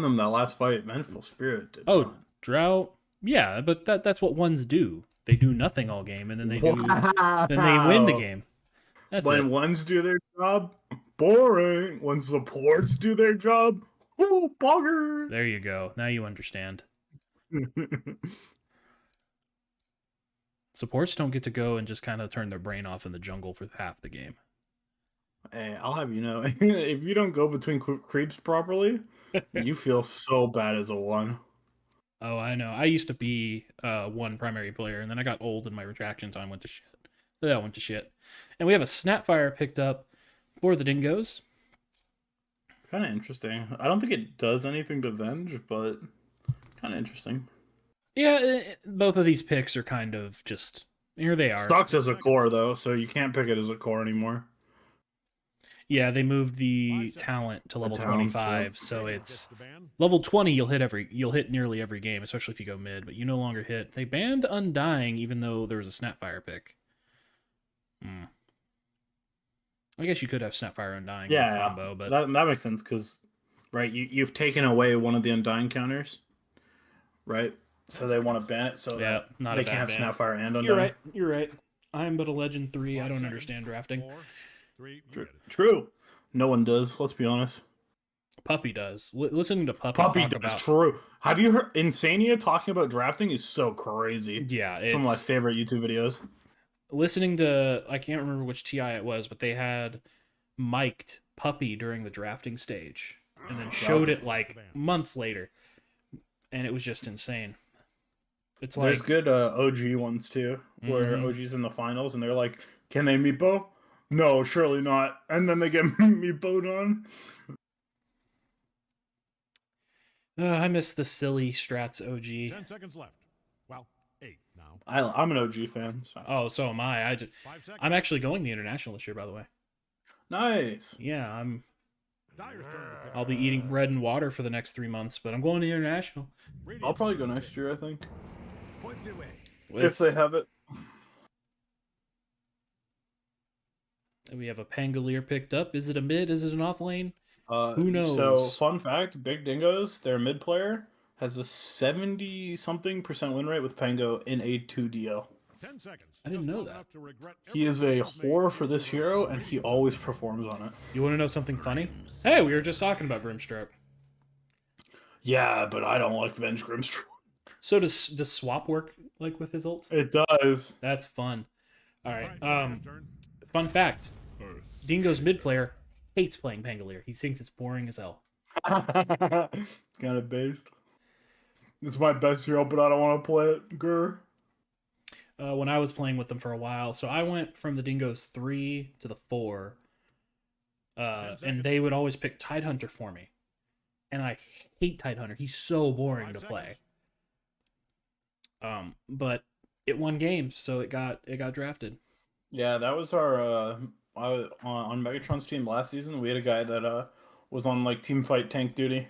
them that last fight. Vengeful Spirit did Oh, not. Drought. Yeah, but that's what ones do. They do nothing all game, and then they win the Wow. game. That's When it. ones do their job, boring. When supports do their job, oh, boggers. There you go. Now you understand. Supports don't get to go and just kind of turn their brain off in the jungle for half the game. Hey, I'll have you know, if you don't go between creeps properly, you feel so bad as a one. Oh, I know. I used to be one primary player, and then I got old and my retraction time went to shit. That went to shit. And we have a Snapfire picked up for the Dingoes. Kind of interesting. I don't think it does anything to Venge, but kind of interesting. Yeah, both of these picks are kind of just... Here they are. Stocks as a core, though, so you can't pick it as a core anymore. Yeah, they moved the talent to level 25, so it's level 20. You'll hit nearly every game, especially if you go mid. But you no longer hit. They banned Undying, even though there was a Snapfire pick. I guess you could have Snapfire Undying as a combo, but that makes sense because, right, you've taken away one of the Undying counters, right? So they want to ban it so that they can't have Snapfire and Undying. You're right. I'm but a Legend 3. I don't understand drafting. True. No one does, let's be honest. Puppy does. Listening to Puppy talk about... True. Have you heard... Insania talking about drafting is so crazy. Yeah, it's some of my favorite YouTube videos. Listening to... I can't remember which TI it was, but they had mic'd Puppy during the drafting stage and then showed it like months later. And it was just insane. It's There's good OG ones too, where OG's in the finals and they're like, can they meepo? No, surely not. And then they get meepoed on. I miss the silly strats OG. 10 seconds left. Well, 8 now. I'm an OG fan. So. Oh, so am I. I'm actually going to the international this year, by the way. Nice. Yeah, I'll be eating bread and water for the next 3 months, but I'm going to the international. I'll probably go next year, I think. If they have it. We have a Pangolier picked up. Is it a mid? Is it an off lane? Who knows? So, fun fact, BigDingos, their mid player, has a 70-something% win rate with Pango in AD2DL. 10 seconds. I didn't know that. He is a whore for this hero, and he always performs on it. You want to know something funny? Hey, we were just talking about Grimstroke. Yeah, but I don't like Venge Grimstroke. So does swap work like with his ult? It does. That's fun. All right. Fun fact: Dingo's mid player hates playing Pangolier. He thinks it's boring as hell. Kind of based. It's my best hero, but I don't want to play it. Grr. When I was playing with them for a while, so I went from the Dingo's 3 to the 4, and they would always pick Tidehunter for me, and I hate Tidehunter. He's so boring to play. But it won games, so it got drafted. Yeah, that was our on Megatron's team last season. We had a guy that was on like team fight tank duty,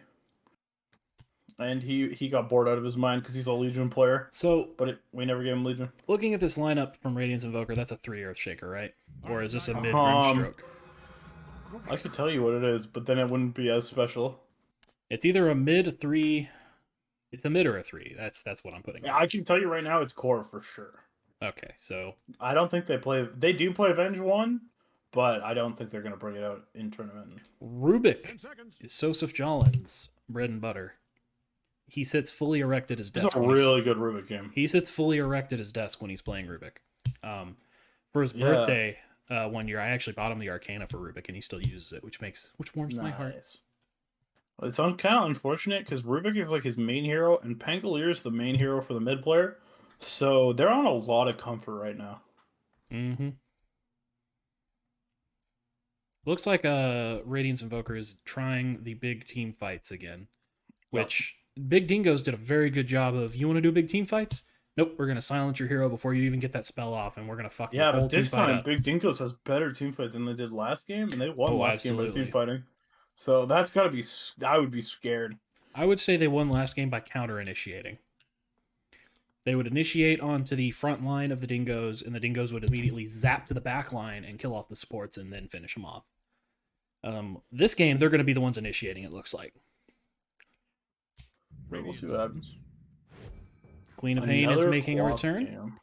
and he got bored out of his mind because he's a Legion player. So, we never gave him Legion. Looking at this lineup from Radiance Invoker, that's a 3 Earthshaker, right? Or is this a mid Grimstroke? I could tell you what it is, but then it wouldn't be as special. It's either a mid 3. It's a mid or a 3. That's what I'm putting. Yeah, I can tell you right now, it's core for sure. Okay, so I don't think they play. They do play Avenge 1, but I don't think they're gonna bring it out in tournament. Rubik is Sosif Jolin's bread and butter. He sits fully erect at his desk. It's a really good Rubik game. He sits fully erect at his desk when he's playing Rubik. For his birthday 1 year, I actually bought him the Arcana for Rubik, and he still uses it, which warms my heart. It's kind of unfortunate because Rubik is like his main hero, and Pangolier is the main hero for the mid player. So they're on a lot of comfort right now. Looks like Radiance Invoker is trying the big team fights again, which BigDingos did a very good job of. You want to do big team fights? Nope, we're going to silence your hero before you even get that spell off, and we're going to fuck your whole team fight up. Yeah, but this time, BigDingos has better team fight than they did last game, and they won last game by team fighting. So that's got to be... I would be scared. I would say they won last game by counter-initiating. They would initiate onto the front line of the Dingoes, and the Dingoes would immediately zap to the back line and kill off the supports and then finish them off. This game, they're going to be the ones initiating, it looks like. But we'll see what happens. Queen of Pain is Another making a co-op return. game.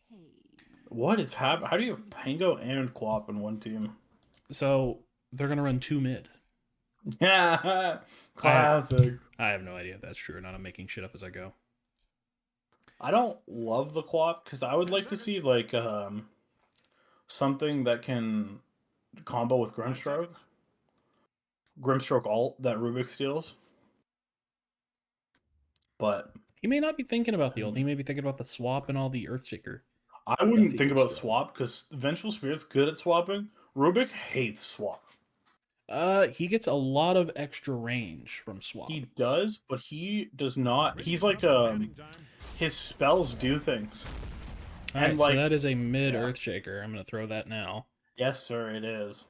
What is happening? How do you have Pango and co-op in one team? So they're gonna run 2 mid. Yeah, classic. I have no idea if that's true or not. I'm making shit up as I go. I don't love the co-op because I would like to see like something that can combo with Grimstroke. Grimstroke alt that Rubik steals. But He may not be thinking about the ult. He may be thinking about the swap and all the Earthshaker. I wouldn't he think can about steal. swap because Vengeful Spirit's good at swapping. Rubik hates swap. He gets a lot of extra range from swap. He does, but he does not. He's like his spells do things. All right, and, so like, that is a mid yeah. Earthshaker. I'm gonna throw that now. Yes, sir, it is.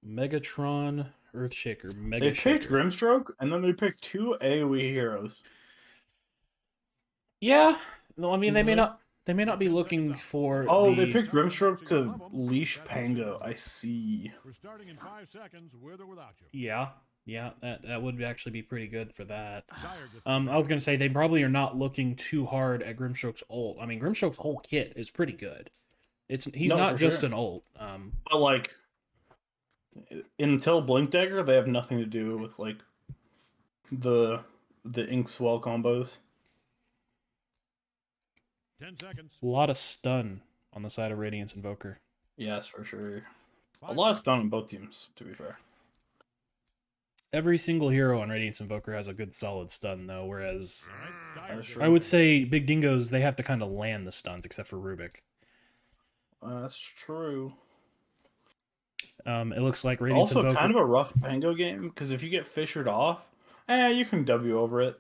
Megatron Earthshaker. Mega They picked Shaker. Grimstroke, and then they picked 2 AoE heroes. Yeah. No, I mean they may Mhm. not. They may not be looking for. Oh, the... they picked Grimstroke to leash Pango. I see. We're starting in 5 seconds, with or without you. Yeah. That would actually be pretty good for that. Dyer gets I was gonna say they probably are not looking too hard at Grimstroke's ult. I mean, Grimstroke's whole kit is pretty good. He's No, not for just sure. an ult. But like, until Blink Dagger, they have nothing to do with like the Ink Swell combos. 10 seconds. A lot of stun on the side of Radiance Invoker. Yes, for sure. A 5 lot of seconds. stun on both teams, to be fair. Every single hero on Radiance Invoker has a good solid stun though, whereas All right, Dyer That's gets true. I would say BigDingos, they have to kind of land the stuns, except for Rubik. That's true. It looks like Radiance Also, Invoker. kind of a rough Pango game because if you get fissured off, you can W over it.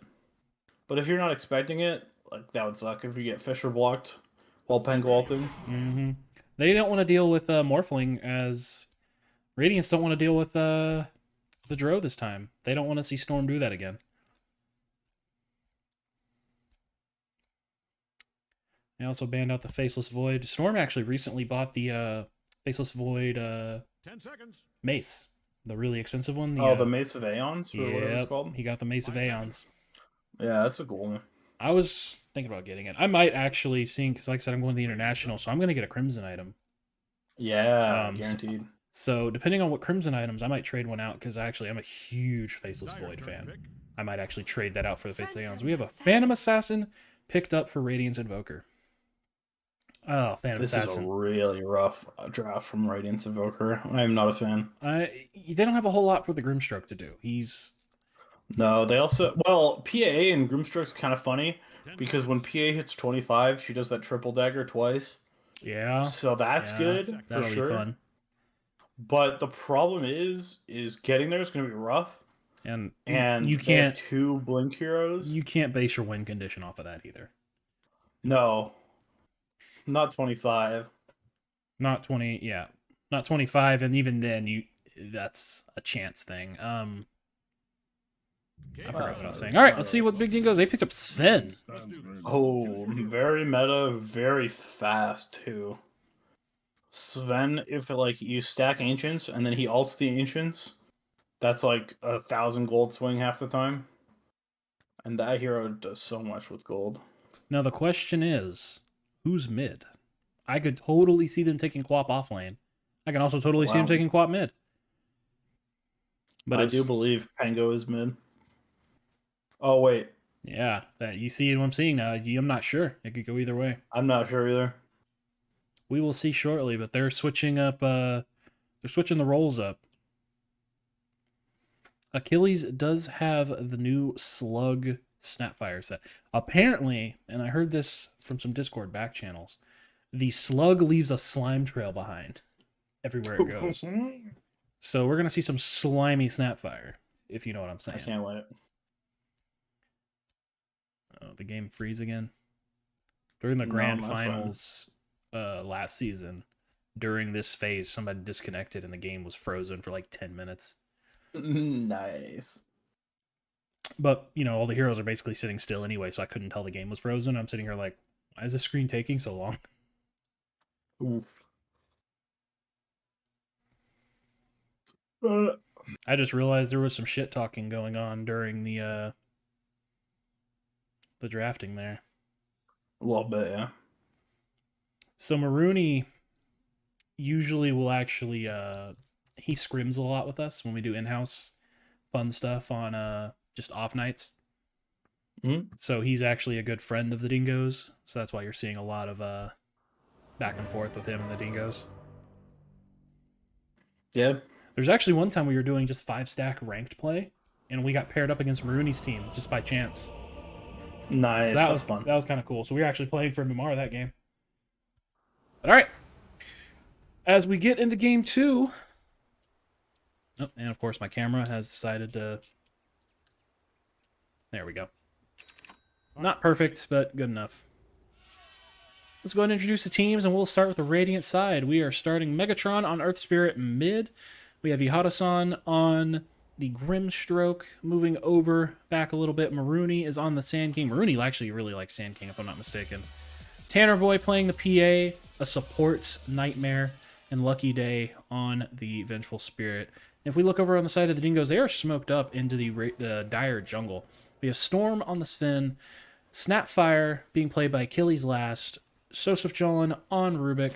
But if you're not expecting it, like that would suck if you get Fisher blocked while Pango ulting. Mm-hmm. They don't want to deal with Morphling, as Radiance don't want to deal with the Dro this time. They don't want to see Storm do that again. They also banned out the Faceless Void. Storm actually recently bought the Faceless Void 10 seconds. mace, the really expensive one. The Mace of Aeons, or whatever it's Yep, called. he got the Mace of 5 Aeons. Yeah, that's a cool one. I was thinking about getting it. I might actually see, because like I said, I'm going to the International, so I'm going to get a Crimson item. Yeah, So- guaranteed. So depending on what Crimson items, I might trade one out, because actually I'm a huge Faceless Dyer's Void turn fan. to pick. I might actually trade that out for the Faceless Aeons. We have a Phantom Assassin picked up for Radiance Invoker. Oh, Phantom This is a Assassin. really rough draft from Radiance Invoker. I am not a fan. They don't have a whole lot for the Grimstroke to do. He's No, they also... Well, PA and Grimstroke's kind of funny because when PA hits 25, she does that triple dagger twice. yeah, So that's yeah, good, for that'll sure. be fun. But the problem is getting there is going to be rough. And And you they have can't 2 Blink heroes. you can't base your win condition off of that either. No. Not 25. Not 20, yeah, not 25, and even then that's a chance thing. I forgot what I was saying. All right, let's see what BigDingos. They picked up Sven. Let's do this. Oh, very meta, very fast too. Sven, if like you stack ancients and then he ults the ancients, that's like 1,000 gold swing half the time. And that hero does so much with gold. Now the question is, who's mid? I could totally see them taking Quap off lane. I can also totally see them Wow. taking Quap mid. But I it's, do believe Pango is mid. Oh wait, yeah, that you see what I'm seeing now. I'm not sure. It could go either way. I'm not sure either. We will see shortly, but they're switching up. They're switching the roles up. Achilles does have the new Slug Snapfire set. Apparently, and I heard this from some Discord back channels, the Slug leaves a slime trail behind everywhere it goes. So we're gonna see some slimy Snapfire, if you know what I'm I saying. can't wait. Oh, the game freeze again. During the No, grand that's fine. finals last season, during this phase, somebody disconnected and the game was frozen for like 10 minutes. Nice. But, all the heroes are basically sitting still anyway, so I couldn't tell the game was frozen. I'm sitting here like, why is the screen taking so long? Oof. I just realized there was some shit talking going on during the the drafting there. A little bit, yeah. So Marooney usually will actually he scrims a lot with us when we do in-house fun stuff on just off nights. So he's actually a good friend of the Dingoes. So that's why you're seeing a lot of back and forth with him and the Dingoes. Yeah. There's actually one time we were doing just 5-stack ranked play, and we got paired up against Marooney's team just by chance. Nice. So that was fun. That was kind of cool. So we were actually playing for MMR that game. But all right. As we get into game 2. Oh, and of course my camera has decided to... There we go. Not perfect, but good enough. Let's go ahead and introduce the teams, and we'll start with the Radiant side. We are starting Megatron on Earth Spirit mid. We have Ihara-san on the Grimstroke, moving over back a little bit. Marooney is on the Sand King. Marooney actually really likes Sand King, if I'm not mistaken. Tanner Boy playing the PA, a support's Nightmare, and Lucky Day on the Vengeful Spirit. If we look over on the side of the Dingoes, they are smoked up into the dire jungle. We have Storm on the Sven, Snapfire being played by Achilles Last, Sosif Jolin on Rubik,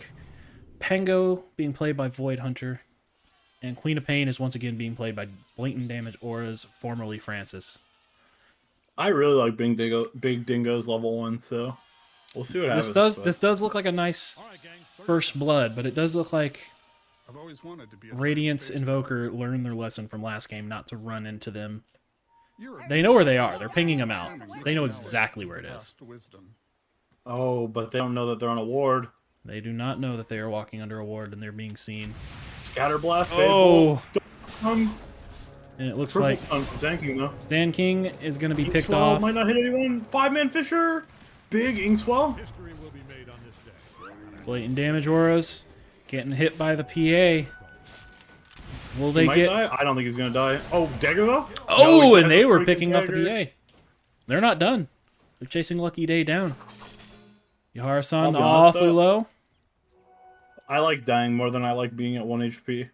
Pango being played by Void Hunter, and Queen of Pain is once again being played by Blatant Damage Auras, formerly Francis. I really like Big Dingo's level 1, so we'll see what happens. This does look like a nice first blood, but it does look like I've always wanted to be a Radiance Invoker learned their lesson from last game not to run into them. They know where they are. They're pinging them out. They know exactly where it is. Oh, but they don't know that they're on a ward. They do not know that they are walking under a ward and they're being seen. Scatterblast. Oh! And it looks like Sand King, though. Sand King is going to be picked Inkswell off. might not hit anyone. 5-man Fisher. Big Inkswell. History will be made on this day. Blatant Damage Auras getting hit by the PA. Will they Might get... die? I don't think he's going to die. Oh, Dagger, though? Oh, No, he and has they a were freaking picking off the dagger. PA. They're not done. They're chasing Lucky Day down. Ihara-san I'll be honest, awfully though. low. I like dying more than I like being at 1 HP.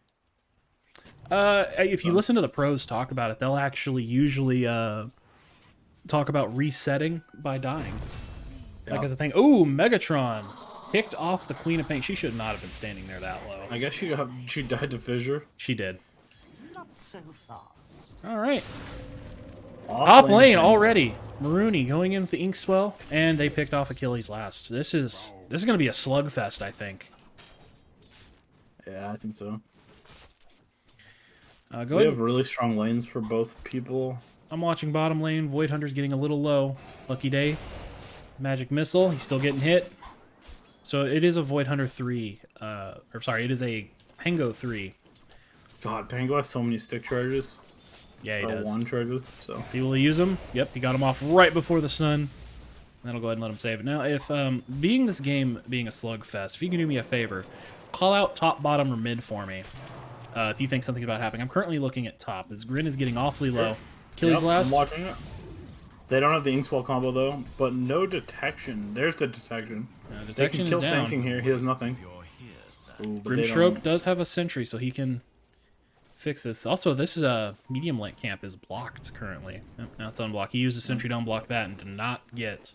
If you listen to the pros talk about it, they'll actually usually talk about resetting by dying. Like as a thing. Oh, Megatron picked off the Queen of Pain. She should not have been standing there that low. I guess she died to Fissure. She did. Not so fast. All right. Top Lane already. Marooney going in with the Inkswell, and they picked off Achilles Last. This is going to be a slugfest, I think. Yeah, I think so. Go We ahead. have really strong lanes for both people. I'm watching bottom lane. Void Hunter's getting a little low. Lucky Day. Magic Missile. He's still getting hit. So it is a Void Hunter 3. It is a Pango 3. God, Pango has so many stick charges. Yeah, he Or does. 1 charges, so. See, will he use them? Yep, he got him off right before the sun. That'll go ahead and let him save it. Now, if this game being a slugfest, if you can do me a favor, call out top, bottom, or mid for me. If you think something's about happening. I'm currently looking at top. His Grin is getting awfully low. Achilles Yep, Last. I'm watching it. They don't have the Inkswell combo, though, but no detection. There's the detection. They Detection can is kill down. Sand King here. He has nothing. Ooh, but they Grimstroke don't- does have a sentry, so he can fix this. Also, this is a medium light camp is blocked currently. Now it's unblocked. He used a sentry to unblock that and did not get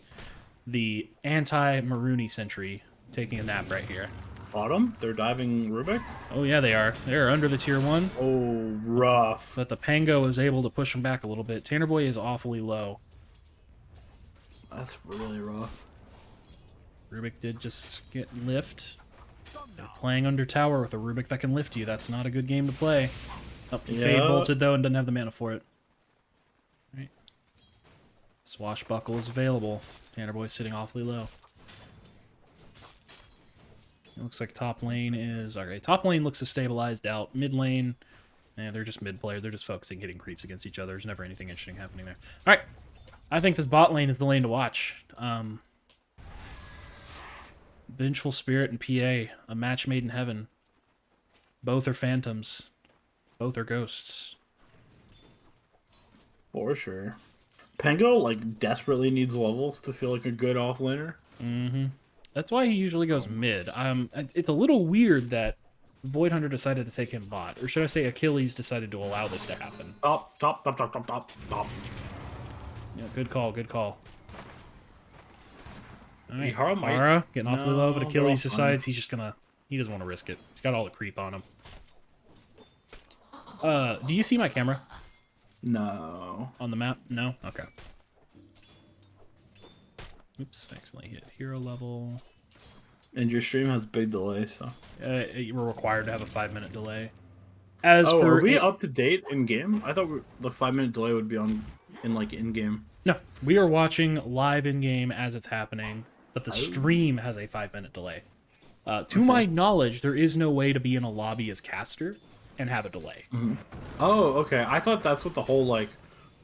the anti-Marooney sentry taking a nap right here. Bottom? They're diving Rubik? Oh yeah, they are. They're under the tier 1, Oh, rough. but the Pango is able to push him back a little bit. Tanner Boy is awfully low. That's really rough. Rubik did just get lift. They're playing under tower with a Rubik that can lift you. That's not a good game to play. Oh, he fade Yeah. bolted though and doesn't have the mana for it. Right. Swashbuckle is available. Tanner Boy's sitting awfully low. It looks like top lane is... Okay, top lane looks as stabilized out. Mid lane, they're just mid player. They're just focusing, hitting creeps against each other. There's never anything interesting happening there. All right. I think this bot lane is the lane to watch. Vengeful Spirit and PA, a match made in heaven. Both are phantoms. Both are ghosts. For sure. Pango, like, desperately needs levels to feel like a good offlaner. Mm-hmm. That's why he usually goes mid. It's a little weird that Void Hunter decided to take him bot. Or should I say Achilles decided to allow this to happen. Top. Yeah, good call, good call. All right, Ihara might- Hara getting awfully low, but No, Achilles they're all decides he doesn't want to risk it. He's got all the creep on him. Do you see my camera No. on the map? No? Okay. Oops, I accidentally hit hero level. And your stream has big delay, so. We're required to have a 5-minute delay. As Oh, per are we up to date in game? I thought the 5-minute delay would be on in game. No, we are watching live in game as it's happening, but the Oh. stream has a 5-minute delay. To my knowledge, there is no way to be in a lobby as caster and have a delay. Oh, okay. I thought that's what the whole like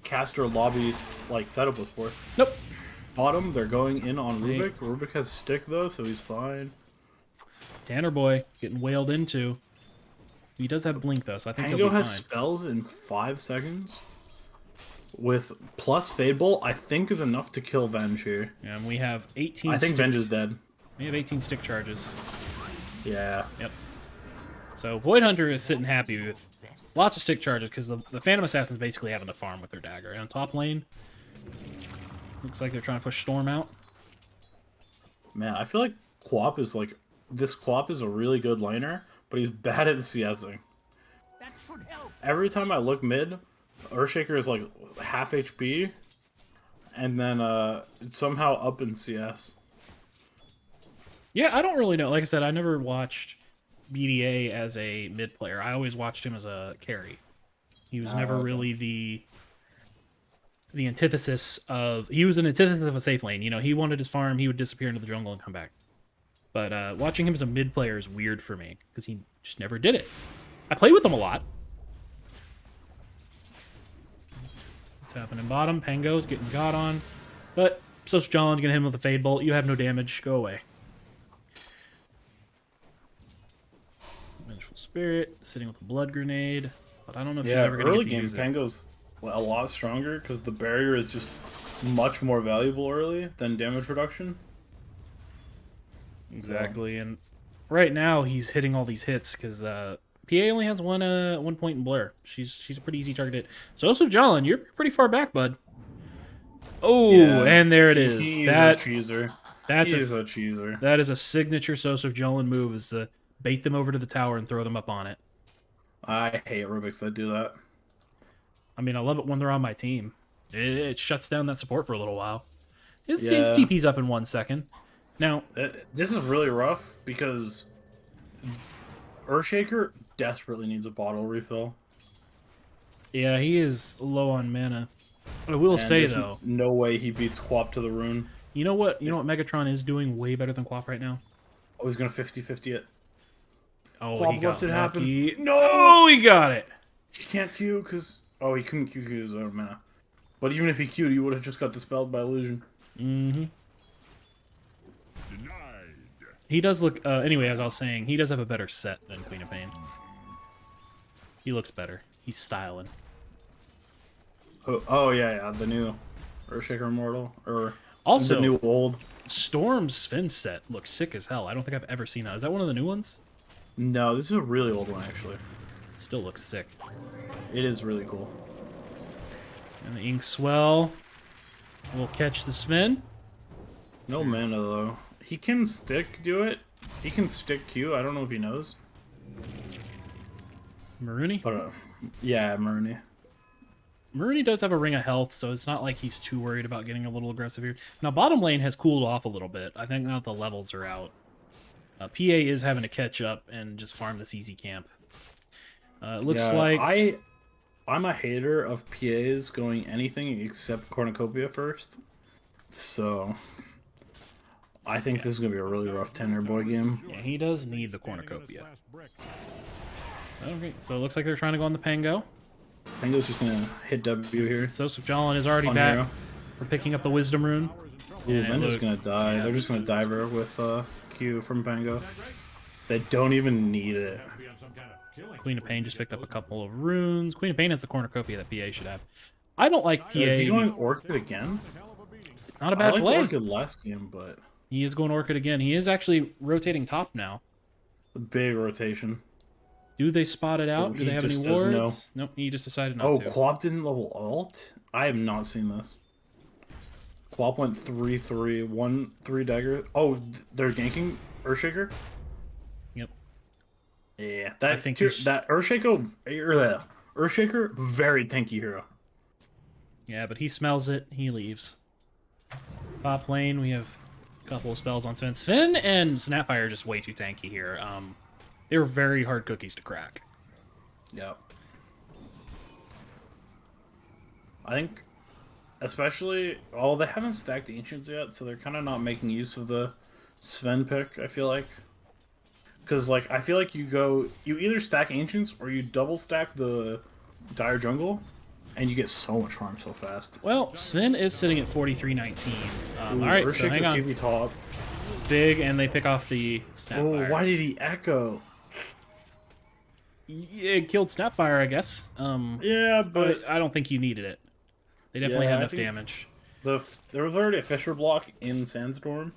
caster lobby like setup was for. Nope. Bottom, they're going in on Rubik. Rubik has stick though, so he's fine. Tanner boy getting wailed into. He does have blink though, so I think he'll Pango be has fine. spells in 5 seconds. With plus Fade Bolt, I think is enough to kill Venge here. And we have 18. I think Venge is dead. We have 18 stick charges. Yeah. Yep. So Void Hunter is sitting happy with lots of stick charges because the Phantom Assassin's basically having to farm with their dagger. And on top lane, looks like they're trying to push Storm out. Man, I feel like Quap is like this Quap is a really good laner, but he's bad at CSing. That should help. Every time I look mid, Earthshaker is like half HP, and then it's somehow up in CS. Yeah, I don't really know. Like I said, I never watched BDA as a mid player. I always watched him as a carry. He was never okay. really the antithesis of... He was an antithesis of a safe lane. You know, he wanted his farm, he would disappear into the jungle and come back. But watching him as a mid player is weird for me, because he just never did it. I play with him a lot. What's happening bottom? Pango's getting got on. But Social John's gonna hit him with a Fade Bolt. You have no damage. Go away. Vengeful Spirit sitting with a Blood Grenade. But I don't know if she's Yeah, ever gonna early get to game use it. Pango's a lot stronger because the barrier is just much more valuable early than damage reduction. Exactly, and right now he's hitting all these hits because PA only has one point in Blair. She's a pretty easy target hit. So also Jalen, you're pretty far back, bud. Oh, Yeah, and there it is. He's That a cheeser. that's He's a a cheeser. that is a signature Sosuf Jalen move, is to bait them over to the tower and throw them up on it. I hate Rubiks that do that. I mean, I love it when they're on my team. It shuts down that support for a little while. His Yeah. TP's up in 1 second. Now, This is really rough because Earthshaker desperately needs a bottle refill. yeah, he is low on mana. But I will And say there's though, no way he beats Quap to the rune. you know what Megatron is doing way better than Quap right now? Oh, he's gonna 50-50 it. Oh, Quap he got lets it happen. lucky. No! He got it. He can't Q because he couldn't Q his own mana. But even if he Q'd, he would have just got dispelled by illusion. Mm-hmm. Denied. He does look. Anyway, as I was saying, he does have a better set than Queen of Pain. He looks better. He's styling. Oh yeah, the new Earthshaker Immortal or Also, the new old. Storm's Fin set looks sick as hell. I don't think I've ever seen that. Is that one of the new ones? No, this is a really old one actually. Still looks sick. It is really cool. And the Ink Swell will catch the Sven. No mana though. He can do it. He can stick Q. I don't know if he knows. Maruni? But yeah, Maruni. Maruni does have a ring of health, so it's not like he's too worried about getting a little aggressive here. Now, bottom lane has cooled off a little bit. I think now that the levels are out. PA is having to catch up and just farm this easy camp. It looks like... I'm a hater of PAs going anything except Cornucopia first. So I think this is gonna be a really rough Tender Boy game. Yeah, he does need the Cornucopia. Okay, so it looks like they're trying to go on the Pango. Pango's just gonna hit W here. Sosuf Jalen is already On back hero. for picking up the Wisdom Rune. Ooh, And it Venda's look- gonna die. yeah, They're just gonna dive her with Q from Pango. They don't even need it. Queen of Pain just picked up a couple of runes. Queen of Pain has the Cornucopia that PA should have. I don't like PA. Is he going Orchid again? Not a I bad liked play. Orchid last game, but He is going Orchid again. He is actually rotating top now. a big rotation. Do they spot it out? Oh, Do they he have any just says no. wards? Nope, he just decided not Oh, to. Quap didn't level alt? I have not seen this. Quap went 3-3, 1-3 dagger. Oh, they're ganking Earthshaker? Yep. Yeah, I that think that Earthshaker, very tanky hero. Yeah, but he smells it. He leaves. Top lane, we have a couple of spells on Sven. Sven and Snapfire are just way too tanky here. They're very hard cookies to crack. Yep. I think, especially, they haven't stacked Ancients yet, so they're kind of not making use of the Sven pick, I feel like. Because, like, I feel like you either stack Ancients or you double stack the Dire Jungle, and you get so much farm so fast. Well, Sven is sitting at 43-19. Alright, so hang on. TV top. It's big, and they pick off the Snapfire. Oh, why did he echo? It killed Snapfire, I guess. Yeah, but I don't think you needed it. They definitely had enough damage. There was already a Fisher block in Sandstorm.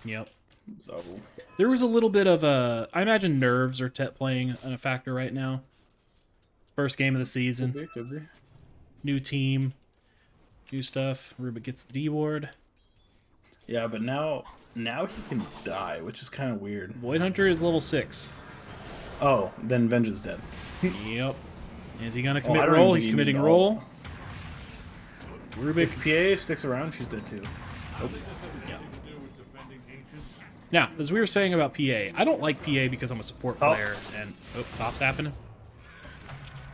Yep. So there was a little bit of I imagine nerves are playing a factor right now. First game of the season. Could be. New team. New stuff. Rubik gets the D ward. Yeah, but now he can die, which is kind of weird. Void Hunter is level 6. Oh, then Venge is dead. Yep. Is he gonna commit roll? He's committing roll. Rubik. If PA sticks around, she's dead too. Nope. Yeah. To do with defending ancients. Now, as we were saying about PA, I don't like PA because I'm a support player, and top's happening.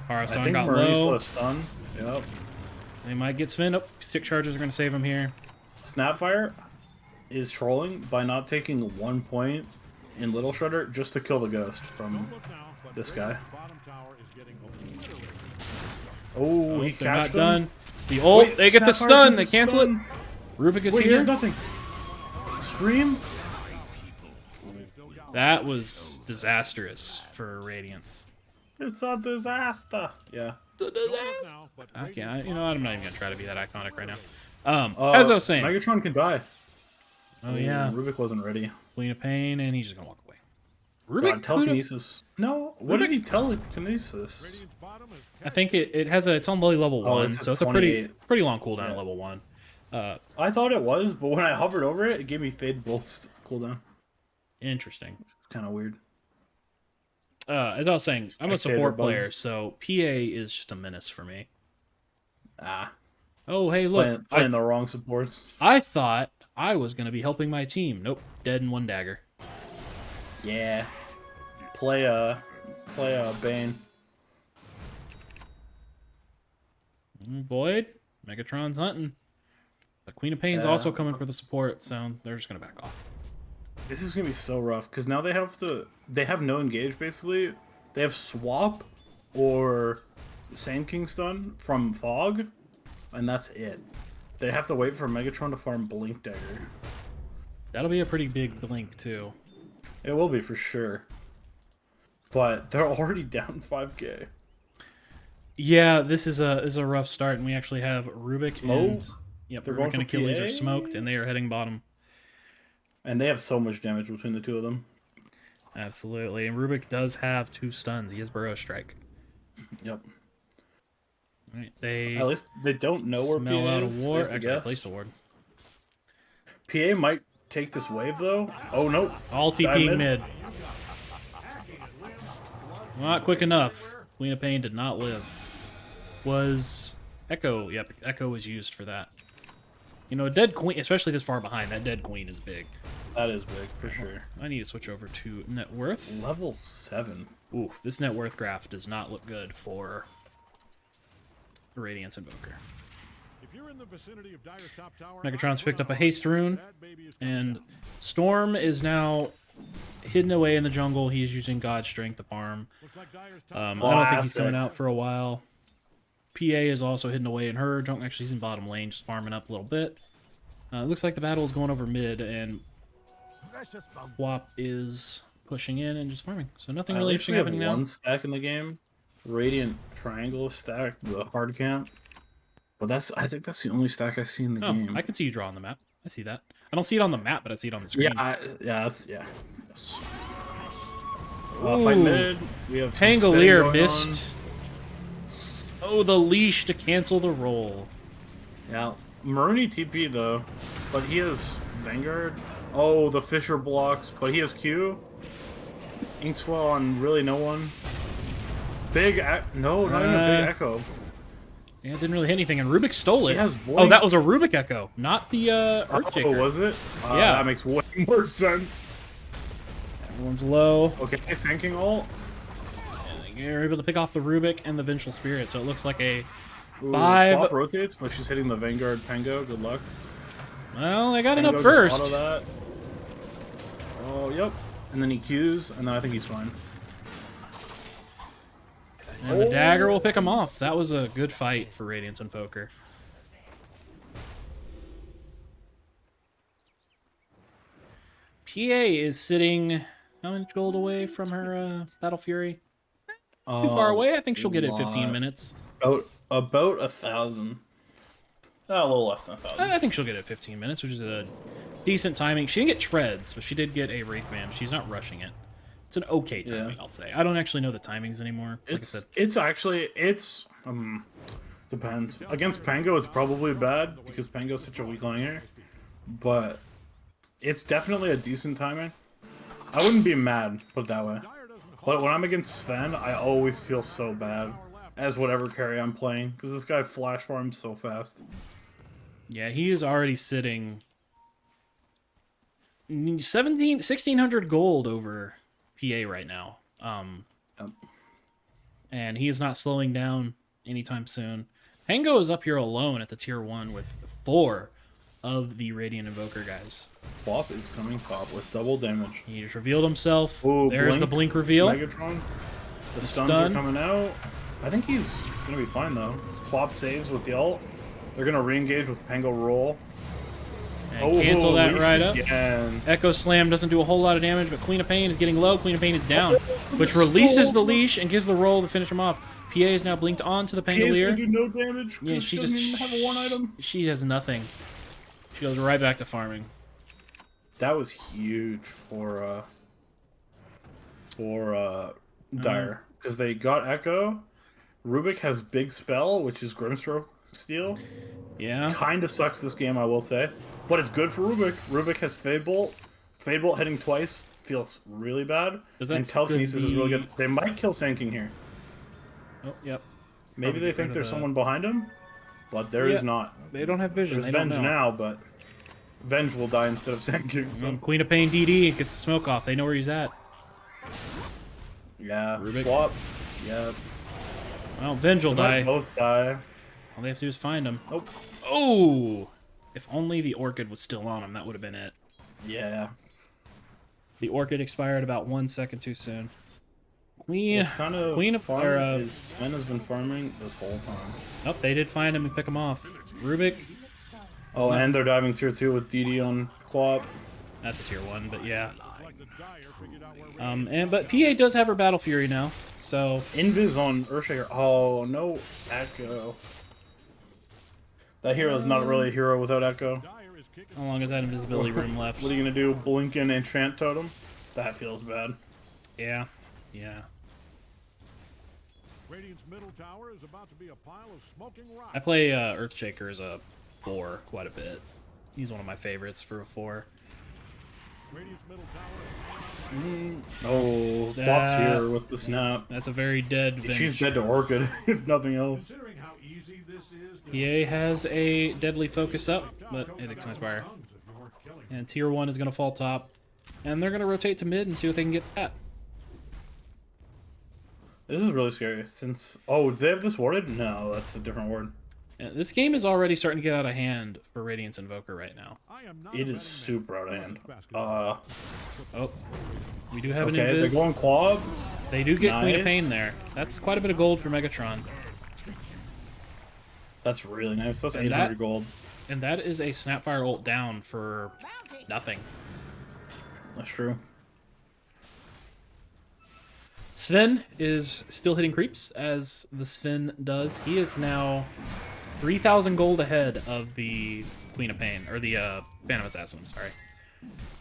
Parasan got Marie's low. a stun. Yep. They might get Sven. Oh, 6 charges are gonna save him here. Snapfire is trolling by not taking 1 point in Little Shredder just to kill the ghost from this guy. Oh, he they're not catched him. done. The ult, Wait, they get the Snapfire stun. They gets cancel it. stun. Rubik is Wait, he here. has nothing. Stream? That was disastrous for Radiance. It's a disaster. Yeah. Okay, I'm not even gonna try to be that iconic right now. As I was saying. Megatron can die. Oh yeah. Rubik wasn't ready. Queen of Pain, and he's just gonna walk away. Rubik telekinesis. No, what did he telekinesis? I think it's on level 1, it's so it's a pretty long cooldown at level 1. I thought it was, but when I hovered over it, it gave me Fade Bolt's cooldown. Interesting. Kind of weird. As I was saying, I'm a Spectator support bugs. player, so PA is just a menace for me. Ah, Oh, hey, look. playing the wrong supports. I thought I was going to be helping my team. Nope, dead in 1 dagger. Yeah. Play a Bane. Void, Megatron's hunting. The Queen of Pain's also coming for the support, so they're just going to back off. This is gonna be so rough because now they have no engage basically. They have swap or Sand King stun from Fog, and that's it. They have to wait for Megatron to farm Blink Dagger. That'll be a pretty big blink too. It will be for sure. But they're already down 5k. Yeah, this is a rough start, and we actually have Rubik and They're Rubik going and for Achilles PA? are smoked, and they are heading bottom. And they have so much damage between the two of them. Absolutely, and Rubik does have 2 stuns. He has Burrow Strike. Yep. All right, they At least they don't know where smell PA out is. a They ward. have to Actually, I guess. placed a ward. PA might take this wave though. Oh no. All TPing Diamond. mid. Not quick enough. Queen of Pain did not live. Was Echo? Yep, Echo was used for that. You know, a dead queen, especially this far behind, that dead queen is big. That is big for sure. I need to switch over to net worth. Level 7. Ooh, this net worth graph does not look good for Radiance Invoker. If you're in the vicinity of Dire's top tower, Megatron's picked up a haste rune, and Storm is now hidden away in the jungle. He's using God Strength to farm. I don't think he's coming out for a while. PA is also hidden away in her jungle. Actually, he's in bottom lane, just farming up a little bit. It looks like the battle is going over mid, and Wap is pushing in and just farming. So nothing really interesting happening now. One stack in the game. Radiant Triangle stack, the hard camp. But I think that's the only stack I see in the game. I can see you draw on the map. I see that. I don't see it on the map, but I see it on the screen. Yes. Ooh. Fight mid. We have some spin Pangolier going missed. Oh, the leash to cancel the roll. on. Yeah. Maruni TP though, but he has Vanguard. Oh, the Fisher blocks, but he has Q. Inkswell on really no one. No, not even a big Echo. Yeah, it didn't really hit anything, and Rubik stole it. He has Oh, Blink. that was a Rubik Echo, not the Earthshaker. Oh, was it? Yeah. That makes way more sense. Everyone's low. Okay, sinking ult. And you're able to pick off the Rubik and the Vengeful Spirit, so it looks like a Ooh, 5. Flop rotates, but she's hitting the Vanguard Pango. Good luck. Well, they got Pango enough just burst. auto that. Oh, yep. And then he Qs, and then I think he's fine. And the dagger will pick him off. That was a good fight for Radiance Invoker. PA is sitting how much gold away from her Battle Fury? Too far away. I think she'll get it in 15 minutes. About 1,000. A little less than 1,000. I think she'll get it in 15 minutes, which is a decent timing. She didn't get treads, but she did get a Wraith Band. She's not rushing it. It's an okay timing, I'll say. I don't actually know the timings anymore. Like I said, It's depends. Against Pango, it's probably bad because Pango's such a weak laner, but it's definitely a decent timing. I wouldn't be mad, put it that way. But when I'm against Sven, I always feel so bad as whatever carry I'm playing because this guy flash farms so fast. yeah, he is already sitting 1,600 gold over PA right now. And he is not slowing down anytime soon. Pango is up here alone at the tier 1 with 4 of the Radiant Invoker guys. Flop is coming top with double damage. He just revealed himself. Ooh, There's the blink reveal. Megatron. The stuns stun. are coming out. I think he's gonna be fine though. Flop saves with the ult. They're gonna re-engage with Pango roll. And cancel that leash right up. again. Echo Slam doesn't do a whole lot of damage, but Queen of Pain is getting low. Queen of Pain is down, which releases the leash and gives the roll to finish him off. PA is now blinked onto the He is gonna Pangolier. do no damage. Yeah, she doesn't just even have a one item. She has nothing. She goes right back to farming. That was huge for Dire because they got Echo. Rubik has big spell, which is Grimstroke Steel. Yeah. Kinda sucks this game, I will say, but it's good for Rubik. Rubik has Fade Bolt. Fade Bolt hitting twice feels really bad. And Telekinesis is really good. They might kill Sanking here. Oh, yep. Maybe they think there's someone behind him, but there is not. They don't have vision. There's They don't Venge know. now, but Venge will die instead of Sanking. So Queen of Pain DD gets the smoke off. They know where he's at. yeah, Rubik. swap. Yeah, Well, Venge will they might die. both die. All they have to do is find him. Nope. Oh! If only the Orchid was still on him, that would have been it. Yeah. The Orchid expired about 1 second too soon. Queen. What's kind of Queen of fun or, is Sven has been farming this whole time. Oh, they did find him and pick him off. Rubik. Oh, and they're diving tier 2 with DD on Clop. That's a tier 1, but yeah. Like the Dire figured out where But PA does have her Battle Fury now, so Invis on Earthshaker. Oh, no Echo. That hero is not really a hero without Echo. Dire is kicking. how long is that invisibility room left? What are you gonna do? Blink and enchant totem? That feels bad. Yeah. Yeah. Radiant's middle tower is about to be a pile of smoking rock. I play Earthshaker as a 4 quite a bit. He's one of my favorites for a 4. Radiant's middle tower Oh, Clop's That- here with the snap. That's a very dead Venge. She's dead to Orchid, if nothing else. considering how easy this is. PA has a deadly focus up, but it expires. If you weren't killing. And tier 1 is going to fall top. And they're going to rotate to mid and see what they can get at. This is really scary, since... Oh, do they have this warded? No, that's a different ward. And this game is already starting to get out of hand for Radiance Invoker right now. I am not It a is betting super out of man. hand. Basketball. Oh, we do have an Okay, they're invis. going Quab. They do get Queen of Nice. Pain there. That's quite a bit of gold for Megatron. That's really nice. That's And 800 that- gold. And that is a Snapfire ult down for nothing. That's true. Sven is still hitting creeps, as the Sven does. He is now 3,000 gold ahead of the Queen of Pain, or the Phantom Assassin, I'm sorry.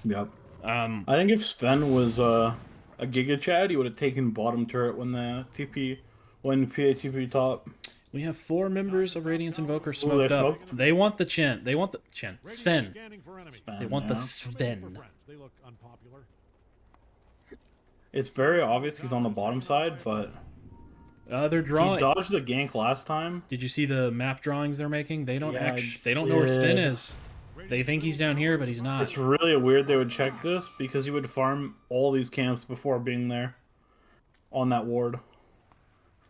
Yep. I think if Sven was a Giga Chad, he would have taken bottom turret when the TP, when PA TP top. We have 4 members of Radiance Invoker Ooh, smoked they're up. smoked? They want the Chen. They want the Chen. Sven. Scanning for enemy. They want the Yeah. Sven. They look unpopular. It's very obvious he's on the bottom side, but They're he drawing. dodged the gank last time. Did you see the map drawings they're making? They don't Yeah, I They don't know where Sven did. is. They think he's down here, but he's not. It's really weird they would check this because you would farm all these camps before being there on that ward.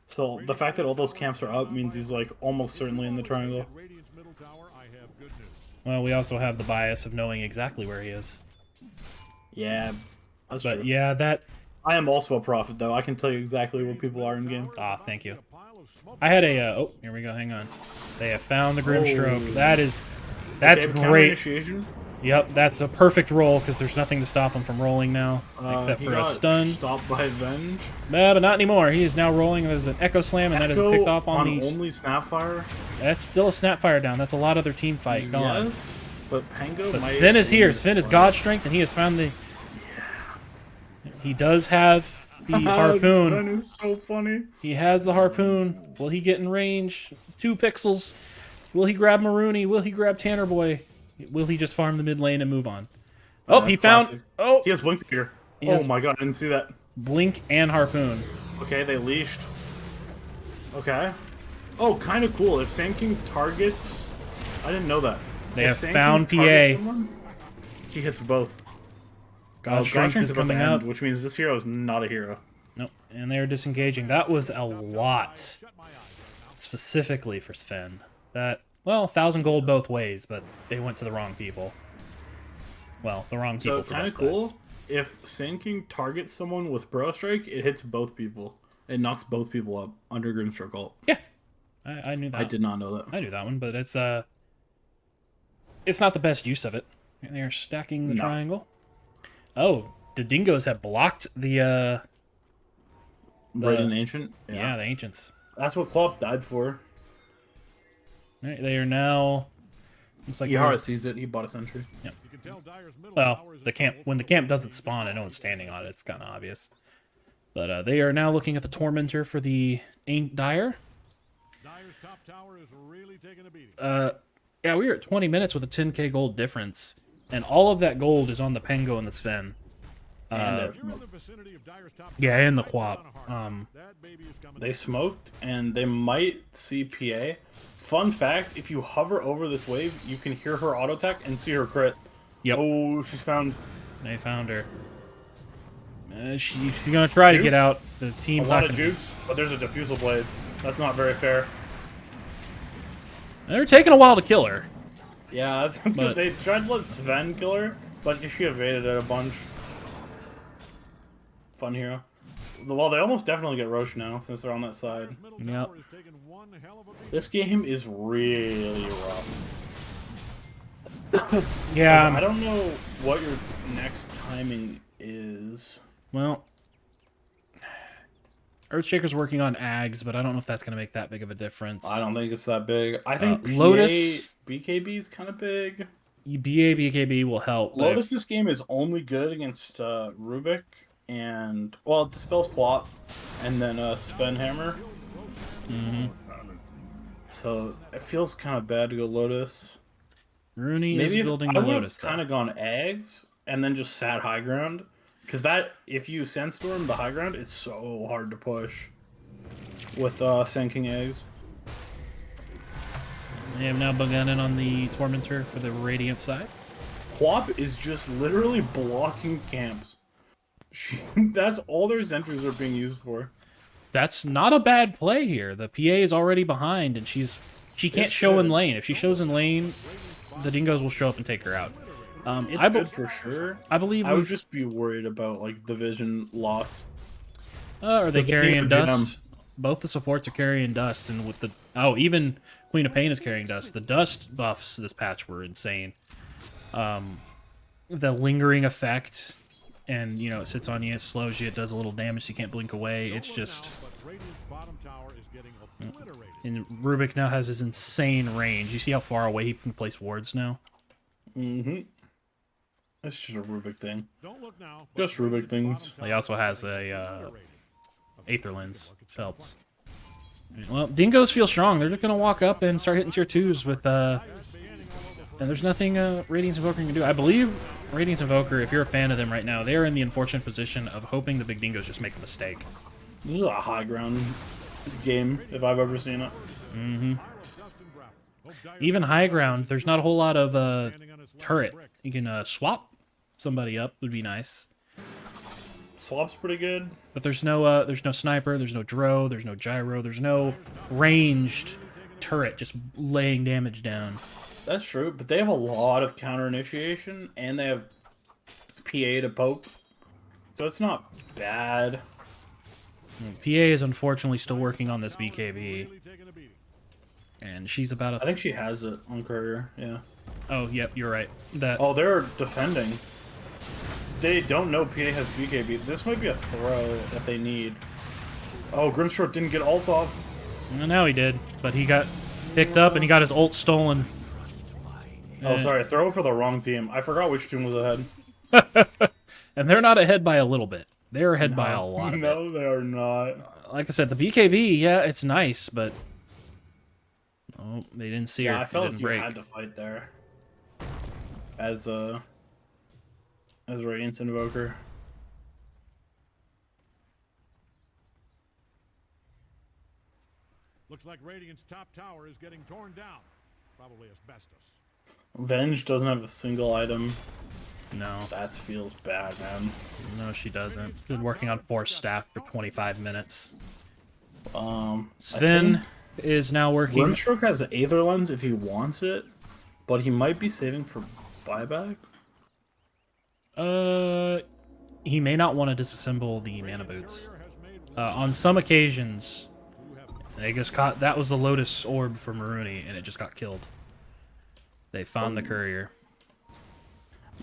So the fact that all those camps are up means he's like almost certainly in the triangle. Radiance middle tower, I have good news. Well, we also have the bias of knowing exactly where he is. Yeah, that's But true. yeah, that. I am also a prophet though. I can tell you exactly where people are in game. Ah, thank you. I had a. Oh, here we go. Hang on. They have found the Grimstroke. Oh. That's Okay, counter great. Initiation. Yep, that's a perfect roll because there's nothing to stop him from rolling now, except He for a got stun. Stopped by Venge. But not anymore. He is now rolling. There's an Echo Slam, and that is Echo picked off on the. only Snapfire. That's still a Snapfire down. That's a lot of their team fight gone. Yes, but Pango. But might Sven is here. win Sven this is one. God Strength, and he has found the. He does have the Sven harpoon. is so funny. He has the harpoon. Will he get in range? 2 pixels. Will he grab Marooney? Will he grab Tanner Boy? Will he just farm the mid lane and move on? Oh, Yeah, he found. classic. Oh, He has blinked here. He Oh has- my god, I didn't see that. Blink and harpoon. Okay, they leashed. Okay. Oh, kind of cool. If Sand King targets, I didn't know that. They If have Sand found King targets PA. someone, he hits both. God Strength is about to coming end, out. which means this hero is not a hero. Nope, and they are disengaging. That was a lot, specifically for Sven. That, well, 1,000 gold both ways, but they went to the wrong people. Well, the wrong people So for kind both of cool. sides. If Sand King targets someone with Bro Strike, it hits both people. It knocks both people up under Grimstroke ult. Yeah, I knew that. I did not know that. I knew that one, but it's not the best use of it. They are stacking the No. triangle. Oh, the Dingoes have blocked the Radiant Ancient. yeah, the Ancients. That's what Quap died for. Right, they are now. Looks like Yahara sees it. He bought a sentry. You can tell Dyer's middle well, tower is the in camp trouble when the from camp the doesn't spawn and no one's standing on it, it's kind of obvious. But they are now looking at the Tormentor for the Ain't Dire. Dyer's top tower is really taking a beating. Yeah, we were at 20 minutes with a 10k gold difference, and all of that gold is on the Pengo and the Sven. And If you're in the vicinity of Dyer's top Yeah, tower, and the might be Quap. on a hard. That baby is coming They down. smoked, and they might see PA. Fun fact, if you hover over this wave, you can hear her auto attack and see her crit. Yep, Oh, she's found they found her. She's gonna try to get Jukes? out. The a team's lot not of gonna... jukes, but there's a diffusal blade. That's not very fair. They're taking a while to kill her. Yeah, that's good. But- They tried to let Sven kill her, but she evaded it a bunch. Fun hero. Well, they almost definitely get Roche now, since they're on that side. Dyer's middle Yep. tower is taking one hell of a beating. This game is really rough. Yeah. I don't know what your next timing is. Well, Earthshaker's working on Ags, but I don't know if that's going to make that big of a difference. I don't think it's that big. I think Lotus- BKB is kind of big. BKB will help. but Lotus this game is only good against Rubik and, well, it dispels Quap and then Sven Hammer. So it feels kind of bad to go Lotus. Rooney is Maybe if, building I the would Lotus. have kind of gone eggs and then just sat high ground. Because that, if you Sandstorm the high ground, it's so hard to push with Sand King eggs. They have now begun in on the Tormentor for the Radiant side. Quap is just literally blocking camps. That's all their sentries are being used for. That's not a bad play here. The PA is already behind, and she can't It's show in good. lane. If she shows in lane, the Dingoes will show up and take her out. It's good for sure. I believe I would we've- just be worried about like the vision loss. Are they Does the carrying Queen of dust? Both the supports are carrying dust, and with the even Queen of Pain is carrying dust. The dust buffs this patch were insane. The lingering effect, and it sits on you, it slows you, it does a little damage, so you can't blink away. It's Look just. now, but Radiant's bottom tower is getting obliterated. And Rubik now has his insane range. You see how far away he can place wards now? Mm-hmm. It's just a Rubik thing. Don't look now, but Just Rubik Radiant's things. bottom He also tower has is a obliterated. Aether Lens. Helps. Well, Dingoes feel strong. They're just gonna walk up and start hitting tier 2s with and there's nothing Radiance Invoker can do. I believe Radiance Invoker, if you're a fan of them right now, they are in the unfortunate position of hoping the BigDingos just make a mistake. This is a high ground game if I've ever seen it. Mm-hmm. Even high ground, there's not a whole lot of turret. You can swap somebody up, would be nice. Swap's pretty good. But there's no sniper, there's no dro, there's no gyro, there's no ranged turret just laying damage down. That's true, but they have a lot of counter initiation and they have PA to poke. So it's not bad. PA is unfortunately still working on this BKB. And she's about I think she has it on courier, yeah. Oh, yep, you're right. Oh, they're defending. They don't know PA has BKB. This might be a throw that they need. Oh, Grimstroke didn't get ult off. Well, now he did, but he got picked up and he got his ult stolen. Oh, sorry, throw for the wrong team. I forgot which team was ahead. And they're not ahead by a little bit. They're ahead by a lot of it. No, they are not. Like I said, the BKB, yeah, it's nice, but... Oh, they didn't see her. I felt like you break. had to fight there. As Radiance Invoker. Looks like Radiant's top tower is getting torn down. Probably asbestos. Venge doesn't have a single item. No. That feels bad, man. No, she doesn't. Been working on Force Staff for 25 minutes. Sven is now working... Grimstroke has Aether Lens if he wants it, but he might be saving for buyback. He may not want to disassemble the mana boots. On some occasions, they just caught... That was the Lotus Orb for Maruni, and it just got killed. They found the courier.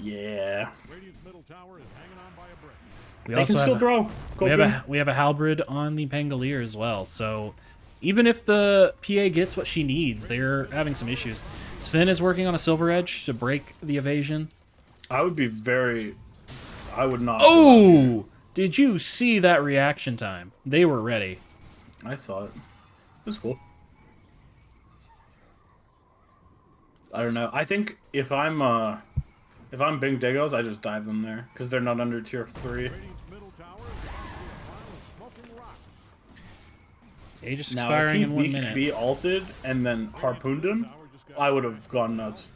Yeah. Radiant's middle tower is hanging on by a brick. We They also can still grow. we have a Halberd on the Pangolier as well, so even if the PA gets what she needs, they're having some issues. Sven is working on a Silver Edge to break the evasion. I would not. Oh! Did you see that reaction time? They were ready. I saw it. It was cool. I don't know. I think if I'm BigDingos, I just dive them there because they're not under tier 3. Radiant's middle tower is smoking rocks. Aegis Now, expiring in 1 if minute. he ulted and then harpooned him, I would have gone nuts.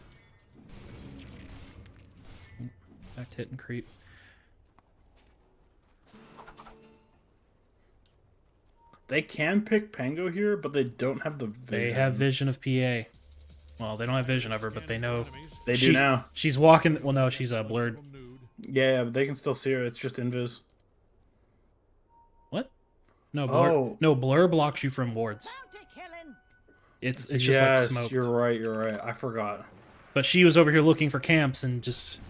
Back to hit and creep. They can pick Pango here, but they don't have the vision. They have vision of PA. Well, they don't have vision of her, but they know. They do now. She's walking. Well, no, she's blurred. Yeah, but they can still see her. It's just invis. What? No, blur. Oh. No, blur blocks you from wards. It's just like smoked. You're right. You're right. I forgot. But she was over here looking for camps and just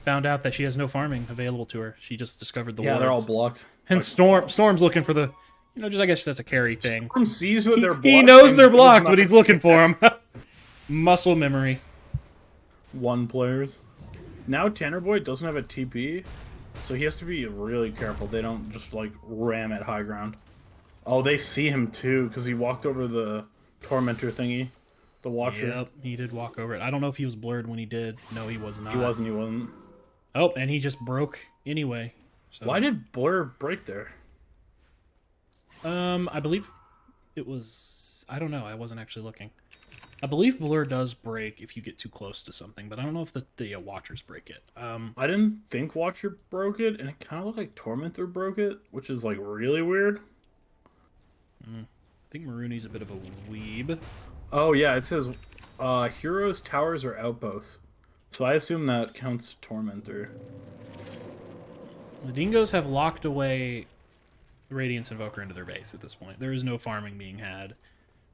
found out that she has no farming available to her. She just discovered the wards. Yeah, they're all blocked. And Storm's looking for the, just I guess that's a carry thing. Storm sees that they're blocked. He knows they're blocked, but he's looking for them. Muscle memory. One players. Now Tanner Boy doesn't have a TP, so he has to be really careful. They don't just like ram at high ground. Oh, they see him too because he walked over the tormentor thingy, the watcher. Yep, he did walk over it. I don't know if he was blurred when he did. No, he was not. He wasn't. Oh, and he just broke anyway. So. Why did Blur break there? I believe it was. I don't know. I wasn't actually looking. I believe Blur does break if you get too close to something, but I don't know if the Watchers break it. I didn't think Watcher broke it, and it kind of looked like Tormentor broke it, which is like really weird. I think Maruni's a bit of a weeb. Oh yeah, it says heroes, towers, or outposts. So I assume that counts Tormentor. The Dingoes have locked away Radiance Invoker into their base at this point. There is no farming being had.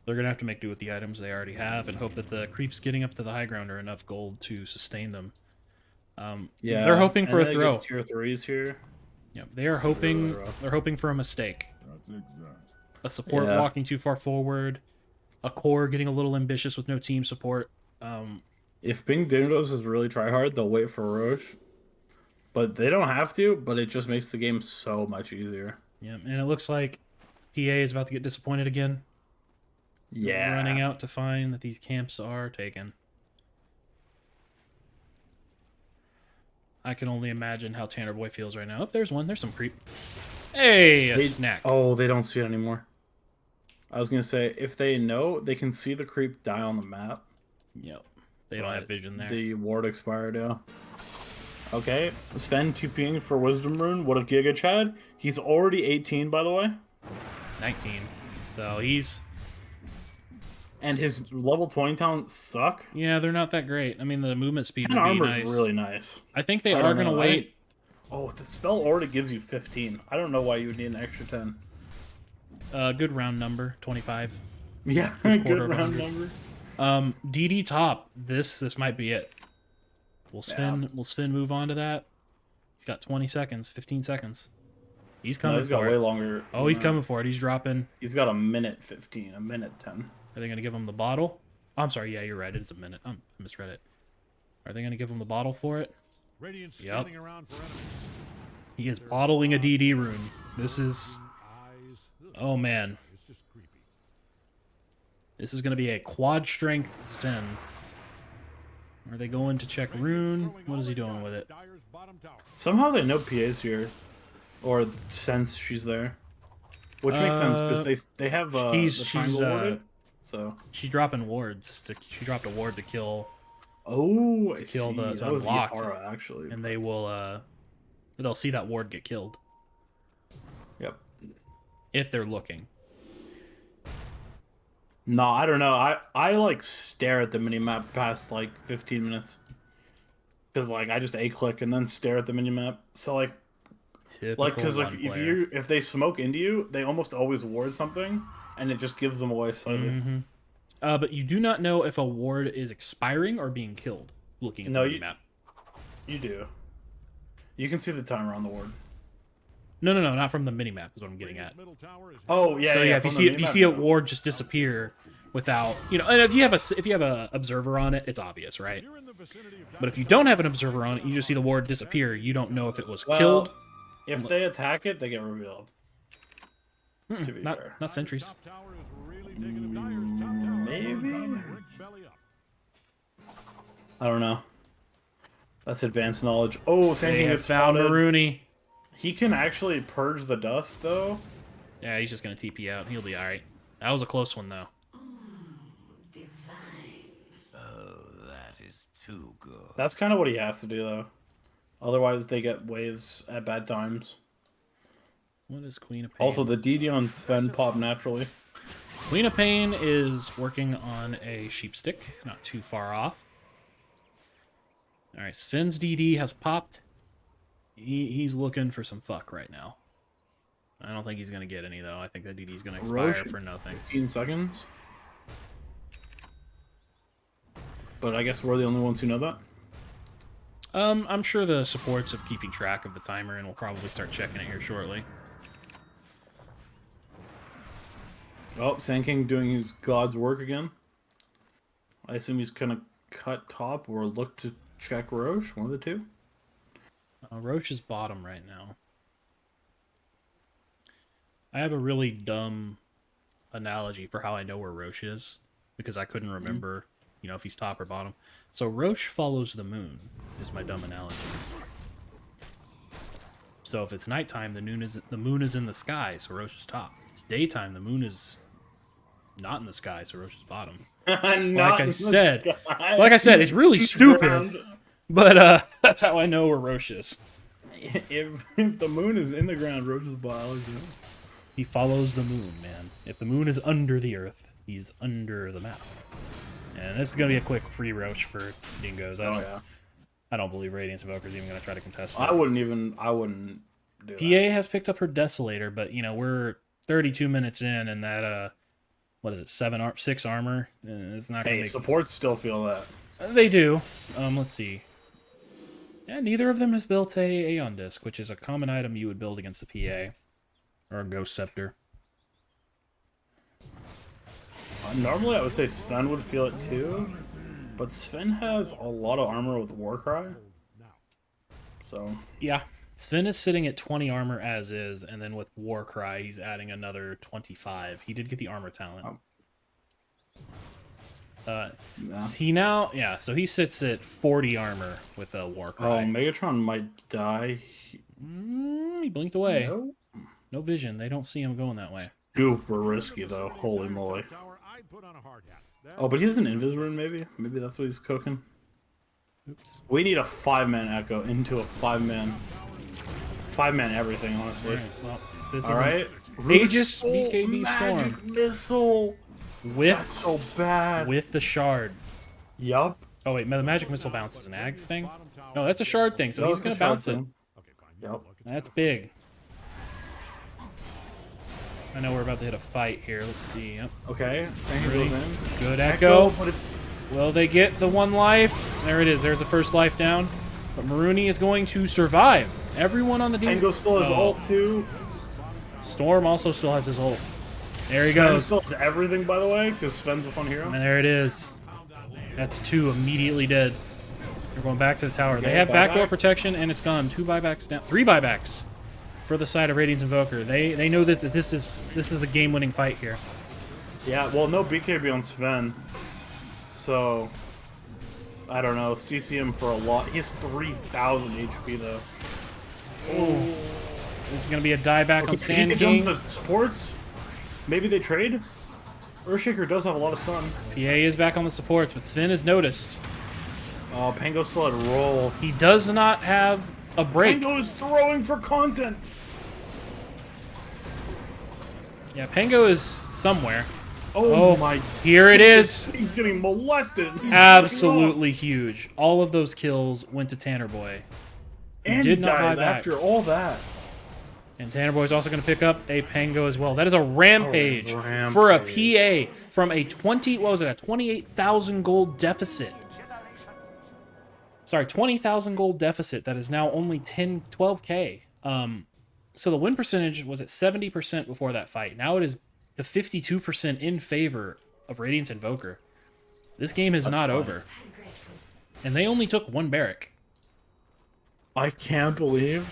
They're going to have to make do with the items they already have and hope that the creeps getting up to the high ground are enough gold to sustain them. Yeah, they're hoping for a they throw. get tier 3s here. Yeah, they are hoping. Really rough. They're hoping for a mistake. That's exact. A support walking too far forward. A core getting a little ambitious with no team support. If BigDingos is really try hard, they'll wait for Roche. But they don't have to, but it just makes the game so much easier. Yeah, and it looks like PA is about to get disappointed again. Yeah. Running out to find that these camps are taken. I can only imagine how Tanner Boy feels right now. Oh, there's one. There's some creep. Hey, a snack. Oh, they don't see it anymore. I was gonna say, if they know, they can see the creep die on the map. Yep. They don't have vision there. The ward expired, yeah. Okay, Sven 2ping for Wisdom Rune. What a Giga Chad. He's already 18, by the way. 19. So he's... And his level 20 talents suck. Yeah, they're not that great. I mean, the movement speed 10 would be armor nice. is really nice. I think they I are don't going to know. wait. Oh, the spell already gives you 15. I don't know why you would need an extra 10. Good round number, 25. Yeah, Quarter good of a round hundred. number. DD top. This might be it. Will Sven move on to that? He's got 20 seconds, 15 seconds. He's coming No, he's got for way it. longer. Oh, he's coming for it. He's dropping. He's got a minute 15, a minute 10. Are they going to give him the bottle? Oh, I'm sorry. Yeah, you're right. It's a minute. I misread it. Are they going to give him the bottle for it? Radiance Yep. scanning around for enemies. He is bottling a DD rune. This is... Eyes. Ugh, Oh, man. it's just creepy. This is going to be a quad strength Sven. Are they going to check rune? What is he doing with it? Dyer's bottom tower. Somehow they know PA's here. Or sense she's there. Which makes sense, because they have the triangle warded. So. She's dropping wards. She dropped a ward to kill, Oh, I kill see. the That was unlock, Yahara, actually. and they will they'll see that ward get killed Yep. if they're looking. No, I don't know. I like stare at the minimap past like 15 minutes. Because like I just A-click and then stare at the minimap. So like Typical because if they smoke into you, they almost always ward something, and it just gives them away slightly. But you do not know if a ward is expiring or being killed. Looking at the minimap. You do. You can see the timer on the ward. No, not from the minimap is what I'm getting at. Middle tower is Oh yeah. So yeah, if from you the see a minimap, ward just disappear without, and if you have a observer on it, it's obvious, right? You're in the vicinity of But if you don't have an observer on it, you just see the ward disappear. You don't know if it was well, killed. if they attack it, they get revealed. To be Not fair. not sentries. top tower is really taking a Dyer's top tower. Maybe. Brick belly up. I don't know. That's advanced knowledge. Oh, same They thing have gets found spotted. Marooney. He can actually purge the dust, though. Yeah, he's just gonna TP out. He'll be all right. That was a close one though. That is too good. That's kind of what he has to do, though. Otherwise, they get waves at bad times. What is Queen of Pain? Also, the DD on Sven pop naturally. Queen of Pain is working on a sheep stick, not too far off. All right, Sven's DD has popped. He's looking for some fuck right now. I don't think he's gonna get any though. I think that DD's gonna expire Roche, for nothing. 15 seconds. But I guess we're the only ones who know that. I'm sure the supports of keeping track of the timer, and we'll probably start checking it here shortly. Oh, Sand King doing his god's work again. I assume he's gonna cut top or look to check Roche, one of the two. Roche is bottom right now. I have a really dumb analogy for how I know where Roche is, because I couldn't remember, if he's top or bottom. So Roche follows the moon, is my dumb analogy. So if it's nighttime, the moon is in the sky, so Roche is top. If it's daytime, the moon is not in the sky, so Roche is bottom. Like I said, it's really stupid. But that's how I know where Roche is. If the moon is in the ground, Roche is biology. He follows the moon, man. If the moon is under the earth, he's under the map. And this is gonna be a quick free Roche for Dingoes. I don't believe Radiance Invoker is even gonna try to contest it. I wouldn't do that. PA has picked up her Desolator, but we're 32 minutes in, and that what is it, 6 armor? It's not gonna Hey, make... supports still feel that. They do. Let's see. Yeah, neither of them has built a Aeon Disc, which is a common item you would build against the PA. Or a Ghost Scepter. Normally I would say Sven would feel it too, but Sven has a lot of armor with Warcry. So Yeah. Sven is sitting at 20 armor as is, and then with Warcry, he's adding another 25. He did get the armor talent. So he sits at 40 armor with a war Oh, cry. Megatron might die. He blinked away. No. No vision. They don't see him going that way. Super risky though. Holy moly. Oh, but he has an invis rune maybe? Maybe that's what he's cooking. Oops. We need a 5-man echo into a 5-man. 5-man everything, honestly. Well, this Alright. Aegis BKB Magic Storm. Missile. With That's so bad. with the shard. Yup. Oh wait, the magic missile bounce is an Ags thing? No, that's a shard thing, so No, he's it's gonna a shard bounce it. thing. Yep. That's big. I know we're about to hit a fight here. Let's see. Yep. Okay. Sandy Really goes in. good echo. But it's Will they get the one life? There it is. There's the first life down. But Maruni is going to survive. Everyone on the team. Pango still has ult too. Storm also still has his ult. There he Sven goes. still has everything, by the way, because Sven's a fun hero. And there it is. That's 2 immediately dead. They're going back to the tower. Okay, They have backdoor buybacks. protection, and it's gone. 2 buybacks down. 3 buybacks for the side of Radiance Invoker. They know that this is the game-winning fight here. Yeah, well, no BKB on Sven. So, I don't know. CC him for a lot. He has 3,000 HP, though. Oh. This is going to be a dieback on He Sand can King. jump to supports. Maybe they trade? Earthshaker does have a lot of stun. PA is back on the supports, but Sven is noticed. Pango still had roll. He does not have a break. Pango is throwing for content. Yeah, Pango is somewhere. Oh my! Here it is. He's getting molested. He's Absolutely huge. All of those kills went to Tanner Boy. And did he not buy dies back. after all that. And Tanner Boy is also going to pick up a Pango as well. That is a rampage, Oh, for a PA from a 28,000 gold deficit. Sorry, 20,000 gold deficit that is now only 12k. So the win percentage was at 70% before that fight. Now it is the 52% in favor of Radiance Invoker. This game is not over. And they only took 1 barrack. I can't believe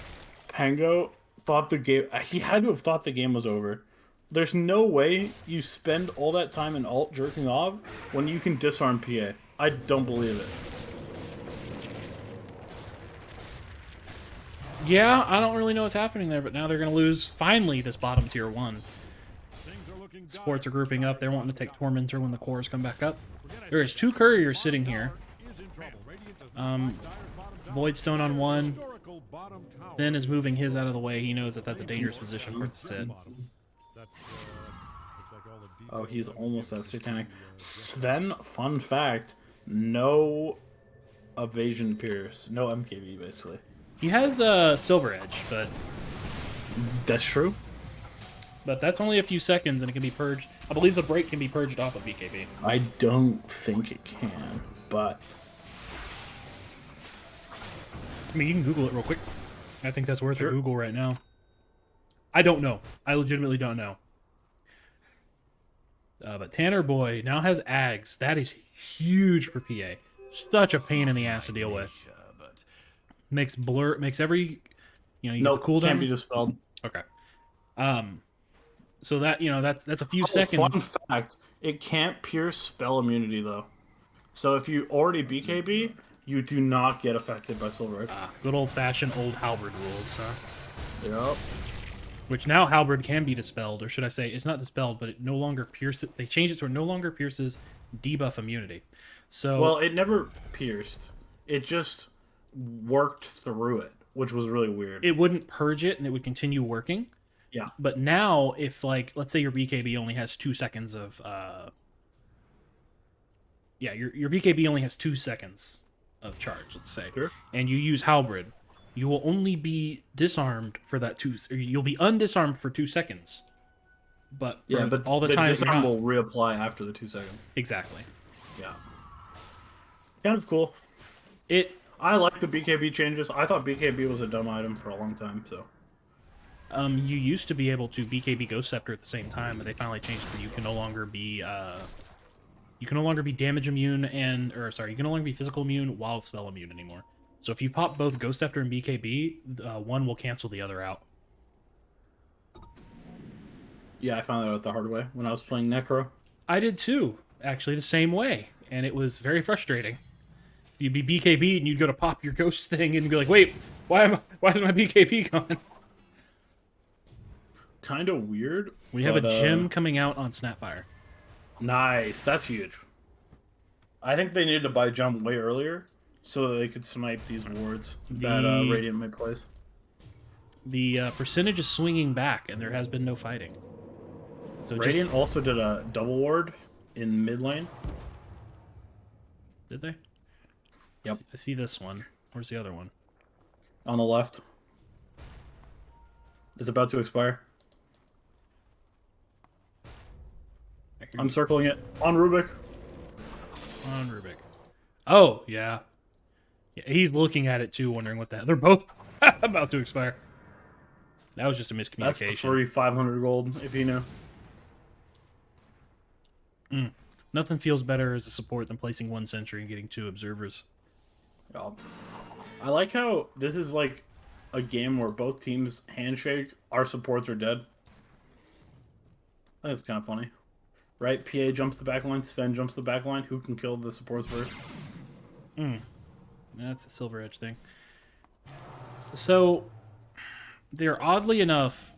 Pango thought the game. He had to have thought the game was over. There's no way you spend all that time in alt jerking off when you can disarm PA. I don't believe it. Yeah, I don't really know what's happening there, but now they're going to lose, finally, this bottom tier 1. Sports are grouping up. They're wanting to take Tormentor when the cores come back up. There is 2 couriers sitting here. Voidstone on 1. Then is moving his out of the way. He knows that that's a dangerous position for it to sit. Oh, he's almost that satanic. Sven, fun fact, no evasion pierce. No MKB, basically. He has a Silver Edge, but That's true. that's only a few seconds and it can be purged. I believe the break can be purged off of BKB. I don't think it can, but... I mean, you can Google it real quick. I think that's worth Sure. a Google right now. I don't know. I legitimately don't know. But Tanner Boy now has Ags. That is huge for PA. Such a pain in the ass to deal with. Makes every, you get No, the cooldown. can't be dispelled. Okay. So that, that's a few Oh, seconds. fun fact, it can't pierce spell immunity, though. So if you already BKB, you do not get affected by Silver Edge. Good old-fashioned old Halberd rules, huh? Yep. Which now Halberd can be dispelled, or should I say, it's not dispelled, but it no longer pierces. They changed it to it no longer pierces debuff immunity. So Well, it never pierced. It just worked through it, which was really weird. it wouldn't purge it, and it would continue working. Yeah. But now, if let's say your BKB only has 2 seconds of, your BKB only has 2 seconds of charge, let's say, Sure. and you use Halberd, you will only be disarmed for that or you'll be undisarmed for 2 seconds. But Yeah, but all the time you're disarm not. will reapply after the 2 seconds. Exactly. Yeah. Kind of cool. I like the BKB changes. I thought BKB was a dumb item for a long time, so. You used to be able to BKB Ghost Scepter at the same time, but they finally changed it. You can no longer be damage immune you can no longer be physical immune while spell immune anymore. So if you pop both Ghost Scepter and BKB, one will cancel the other out. Yeah, I found that out the hard way when I was playing Necro. I did too, actually the same way, and it was very frustrating. You'd be BKB and you'd go to pop your ghost thing and be like, wait, why is my BKB gone? Kind of weird. We have a gym coming out on Snapfire. Nice. That's huge. I think they needed to buy jump way earlier so that they could snipe these wards that Radiant may place. The percentage is swinging back, and there has been no fighting. So Radiant also did a double ward in mid lane. Did they? Yep. I see this one. Where's the other one? On the left. It's about to expire. I'm circling it. On Rubik. On Rubik. Oh, yeah. Yeah, he's looking at it too, wondering what that. They're both about to expire. That was just a miscommunication. That's the free 500 gold, if you know. Nothing feels better as a support than placing 1 sentry and getting 2 observers. I like how this is like a game where both teams handshake, our supports are dead. I think it's kind of funny. Right? PA jumps the backline, Sven jumps the backline. Who can kill the supports first? That's a Silver Edge thing. So, they're oddly enough,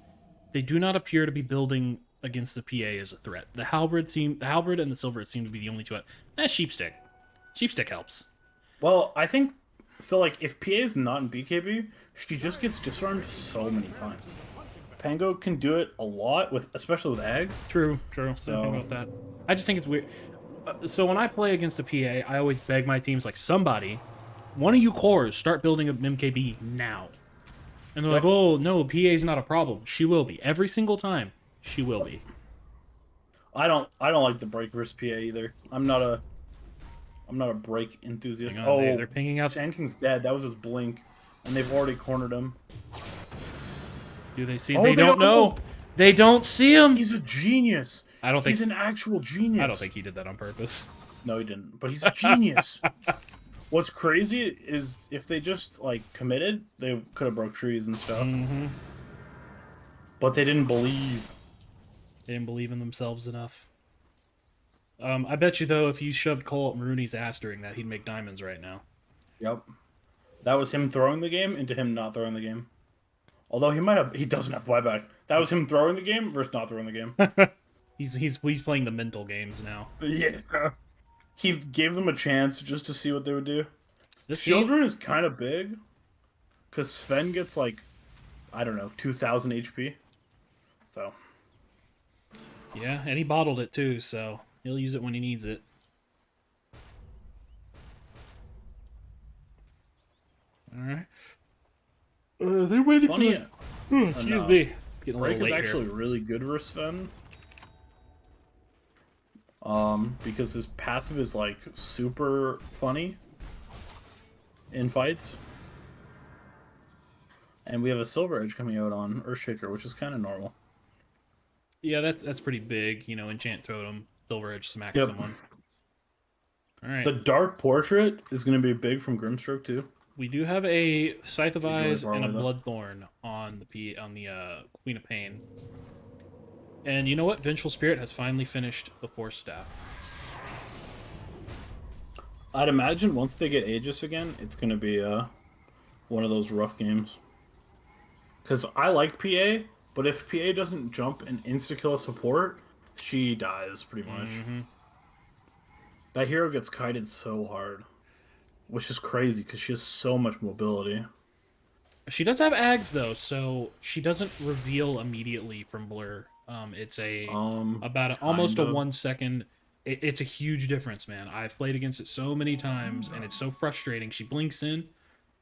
they do not appear to be building against the PA as a threat. The Halberd and the Silver Edge seem to be the only two. Sheepstick. Sheepstick helps. Well, I think so. Like, if PA is not in BKB, she just gets disarmed so many times. Pango can do it a lot especially with Ags. True. So Think about that. I just think it's weird. So when I play against a PA, I always beg my teams, like, somebody, one of you cores, start building a MKB now. And they're like, oh, no, PA's not a problem. She will be. Every single time, she will be. I don't like the break versus PA either. I'm not a break enthusiast. Hang on, they're pinging out. Sand King's dead. That was his blink. And they've already cornered him. Do they see? They don't know. They don't see him. He's a genius. I don't think he's an actual genius. I don't think he did that on purpose. No, he didn't. But he's a genius. What's crazy is if they just like committed, they could have broke trees and stuff. But they didn't believe. They didn't believe in themselves enough. I bet you though, if you shoved Cole up Marooney's ass during that, he'd make diamonds right now. Yep. That was him throwing the game into him not throwing the game. Although he doesn't have buyback. That was him throwing the game versus not throwing the game. He's playing the mental games now. Yeah. He gave them a chance just to see what they would do. This Children is kind of big. Because Sven gets like, I don't know, 2,000 HP. So. Yeah, and he bottled it too, so he'll use it when he needs it. Alright. They're waiting for it. Excuse me. Getting a Break little is late actually here. really good versus Sven. Because his passive is like super funny in fights. And we have a Silver Edge coming out on Earthshaker, which is kind of normal. Yeah, that's pretty big. You know, Enchant Totem, Silver Edge smacks someone. Alright. The Dark Portrait is going to be big from Grimstroke too. We do have a Scythe of Eyes really and a far away, Bloodthorn on the Queen of Pain. And you know what? Vengeful Spirit has finally finished the Force Staff. I'd imagine once they get Aegis again, it's going to be one of those rough games. Because I like PA, but if PA doesn't jump and insta-kill a support, she dies pretty much. That hero gets kited so hard. Which is crazy, because she has so much mobility. She does have Ags, though, so she doesn't reveal immediately from Blur. It's almost a 1 second. It's a huge difference, man. I've played against it so many times, and it's so frustrating. She blinks in,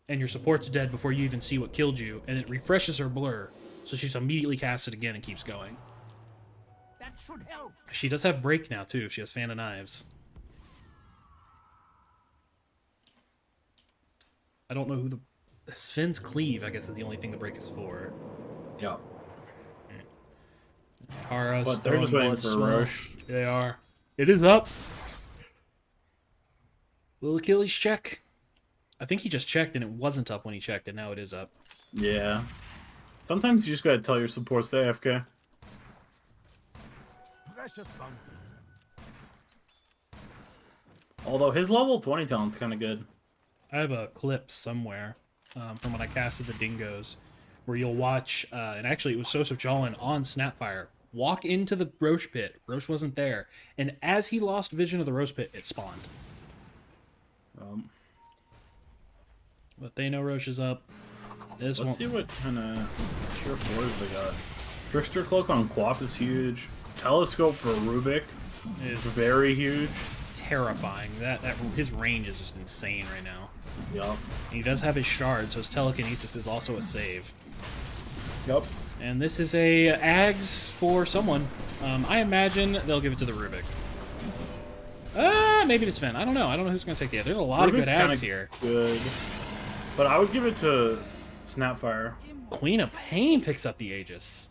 and your support's dead before you even see what killed you, and it refreshes her Blur, so she's immediately cast it again and keeps going. That should help. She does have Break now, too. She has Fan of Knives. I don't know who Sven's Cleave, I guess, is the only thing the break is for. Yeah. Hara's But they're just waiting for a rush. They are. It is up. Will Achilles check? I think he just checked and it wasn't up when he checked, and now it is up. Yeah. Sometimes you just gotta tell your supports they're AFK. Precious bounty. Although his level 20 talent's kind of good. I have a clip somewhere from when I casted the Dingoes where you'll watch, and actually it was Joseph Jolin on Snapfire, walk into the Roche pit. Roche wasn't there. And as he lost vision of the Roche pit, it spawned. But they know Roche is up. Let's see what kind of tier 4s they got. Trickster Cloak on Quap is huge. Telescope for Rubik is very huge. Terrifying. That his range is just insane right now. Yup. He does have his shard, so his telekinesis is also a save. Yup. And this is a Ags for someone. I imagine they'll give it to the Rubik. Maybe to Sven. I don't know. I don't know who's going to take the other. There's a lot of good Ags here. Good. But I would give it to Snapfire. Queen of Pain picks up the Aegis.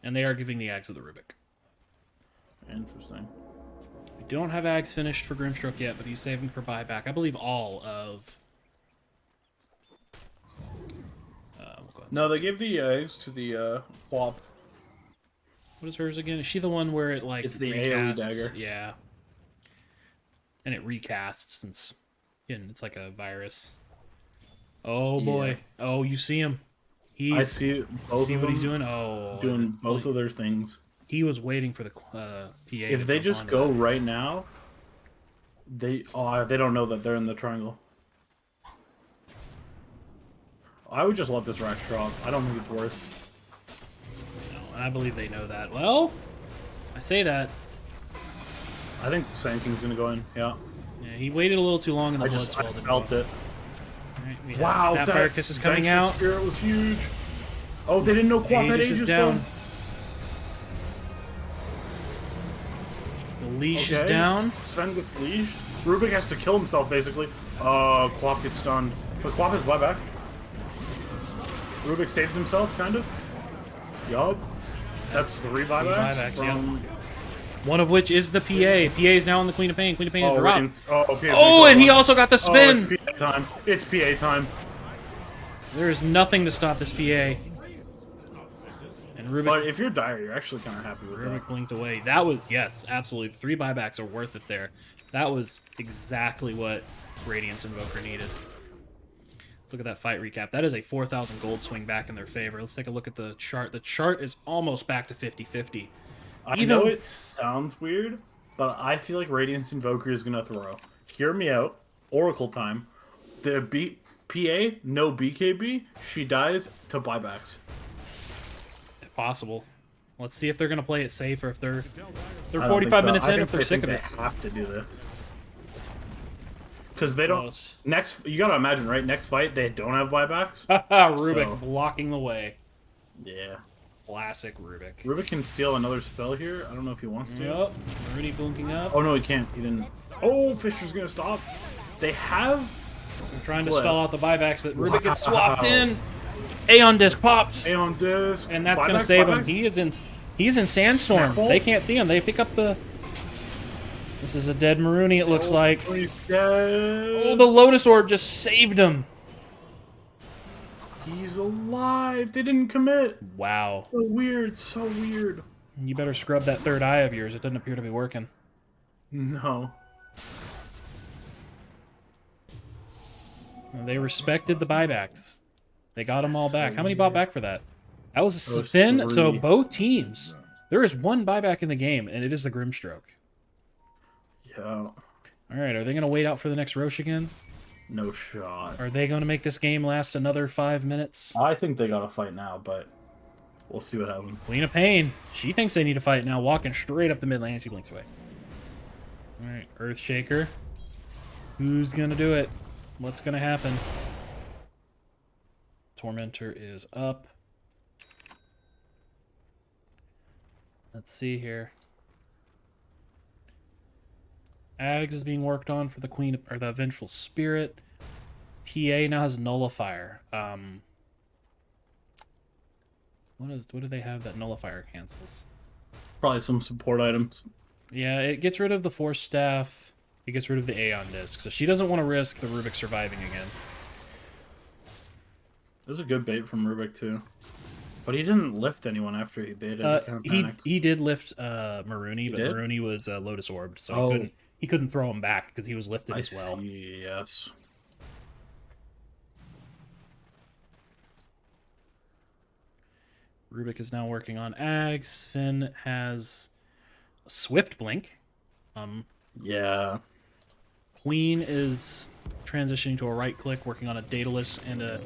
And they are giving the Ags to the Rubik. Interesting. We don't have Ags finished for Grimstroke yet, but he's saving for buyback. I believe all of... No, they gave the eggs to the Quap. What is hers again? Is she the one where it, like, It's the recasts? AoE dagger. Yeah. And it recasts since, again, it's like a virus. Oh, boy. Yeah. Oh, you see him. I see both see of what them he's doing? Oh. doing both of their things. He was waiting for the PA. If they just go right now, they don't know that they're in the triangle. I would just let this Rash drop. I don't think it's worth. No, I believe they know that. Well, I say that. I think the Sand King's gonna go in. Yeah. Yeah, he waited a little too long in the I Bloodspell. felt it. Right, Wow, that Fire Kiss is coming Venture out. Spirit was huge. Oh, they didn't know Quap had Aegis is Aegis down. The leash is down. Sven gets leashed. Rubik has to kill himself, basically. Quap gets stunned. But Quap has buyback. Rubik saves himself, kind of. Yup. That's 3 buybacks. From... One of which is the PA. PA is now on the Queen of Pain. Queen of Pain is dropped. Oh, and he also got the spin. It's PA time. It's PA time. There is nothing to stop this PA. And Rubik, But if you're Dire, you're actually kind of happy with Rubik that. blinked away. That was, yes, absolutely. 3 buybacks are worth it there. That was exactly what Radiance Invoker needed. Let's look at that fight recap. That is a 4,000 gold swing back in their favor. Let's take a look at the chart. The chart is almost back to 50-50. I know it sounds weird, but I feel like Radiance Invoker is going to throw. Hear me out. Oracle time. The PA, no BKB. She dies to buybacks. If possible. Let's see if they're going to play it safe or if they're I don't 45 think so. minutes I in, think if they're they sick think of it. They have to do this. Because they don't... Close. Next, you got to imagine, right? Next fight, they don't have buybacks. Rubik So- blocking the way. Yeah. Classic Rubik. Rubik can steal another spell here. I don't know if he wants to. Yep. Rudy blinking up. Oh, no, he can't. He didn't. Oh, Fisher's going to stop. They have... They're trying to What? spell out the buybacks, but Rubik gets swapped in. Aeon Disc pops. Aeon Disc. And that's going to Buybacks, save him. buybacks? He's in Sandstorm. Snapple? They can't see him. They pick up the... This is a dead Maruni, it looks like. He's dead. Oh, the Lotus Orb just saved him. He's alive. They didn't commit. Wow. So weird. So weird. You better scrub that third eye of yours. It doesn't appear to be working. No. They respected the buybacks. They got them all back. How many bought back for that? That was a Those spin. So 3. both teams. There is 1 buyback in the game, and it is the Grimstroke. Yeah. All right, are they going to wait out for the next Roche again? No shot. Are they going to make this game last another 5 minutes? I think they got to fight now, but we'll see what happens. Queen of Pain. She thinks they need to fight now, walking straight up the mid lane. She blinks away. All right, Earthshaker. Who's going to do it? What's going to happen? Tormentor is up. Let's see here. Ags is being worked on for the Queen or the Vengeful Spirit. PA now has Nullifier. What do they have that Nullifier cancels? Probably some support items. Yeah, it gets rid of the Force Staff. It gets rid of the Aeon Disc, so she doesn't want to risk the Rubik surviving again. There's a good bait from Rubik too, but he didn't lift anyone after he baited. He kind of panicked. He did lift Maruni, but did? Maruni was Lotus Orbed, so Oh. he couldn't throw him back because he was lifted I as well. see, yes. Rubik is now working on Ag. Sven has a Swift Blink. Yeah. Queen is transitioning to a right click, working on a Daedalus and a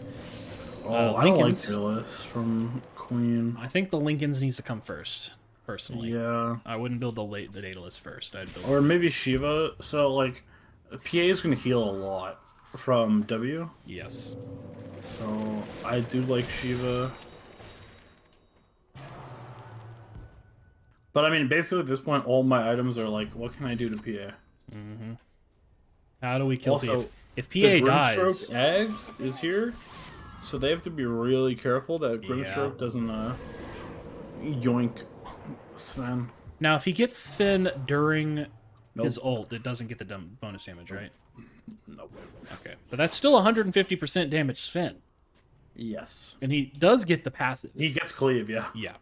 Oh, I don't like Lincoln's. Daedalus from Queen. I think the Lincoln's needs to come first, personally. Yeah. I wouldn't build the Daedalus first. I'd build Or maybe Shiva. So, like, PA is going to heal a lot from W. yes. So, I do like Shiva. But, I mean, basically at this point, all my items are like, what can I do to PA? Mm-hmm. How do we kill Also, PA? If the PA dies... Grimstroke eggs is here, so they have to be really careful that Grimstroke doesn't yoink Sven. Now, if he gets Sven during his ult, it doesn't get the bonus damage, right? Nope. Okay. But that's still 150% damage Sven. Yes. And he does get the passive. He gets cleave, yeah. Yeah.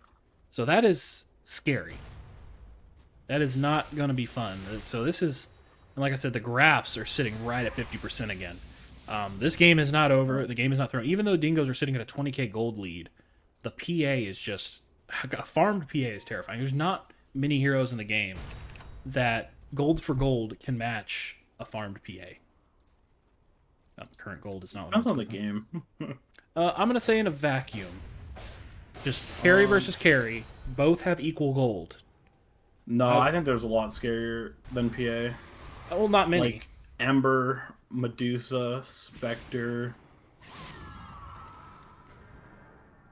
So that is scary. That is not going to be fun. So this is... And like I said, the graphs are sitting right at 50% again. This game is not over. The game is not thrown. Even though Dingoes are sitting at a 20k gold lead, the PA is just... A farmed PA is terrifying. There's not many heroes in the game that gold for gold can match a farmed PA. Current gold is not... Depends on the game. I'm going to say in a vacuum. Just carry versus carry. Both have equal gold. No, I think there's a lot scarier than PA. Well, not many. Like Ember, Medusa, Spectre.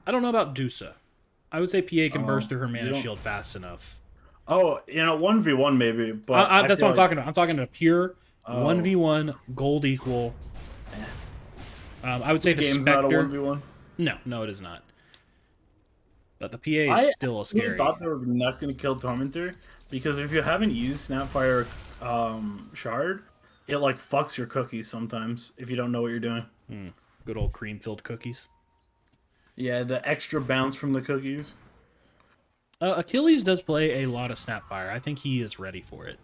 I don't know about Dusa. I would say PA can burst through her you mana don't- shield fast enough. Oh, 1v1 maybe, but That's feel what I'm talking about. I'm talking a pure Oh. 1v1 gold equal. I would say the game's not a Spectre. 1v1. No, it is not. But the PA is still a scary. I thought they were not going to kill Tormentor because if you haven't used Snapfire Shard, it like fucks your cookies sometimes if you don't know what you're doing. Good old cream-filled cookies. Yeah, the extra bounce from the cookies. Achilles does play a lot of Snapfire. I think he is ready for it.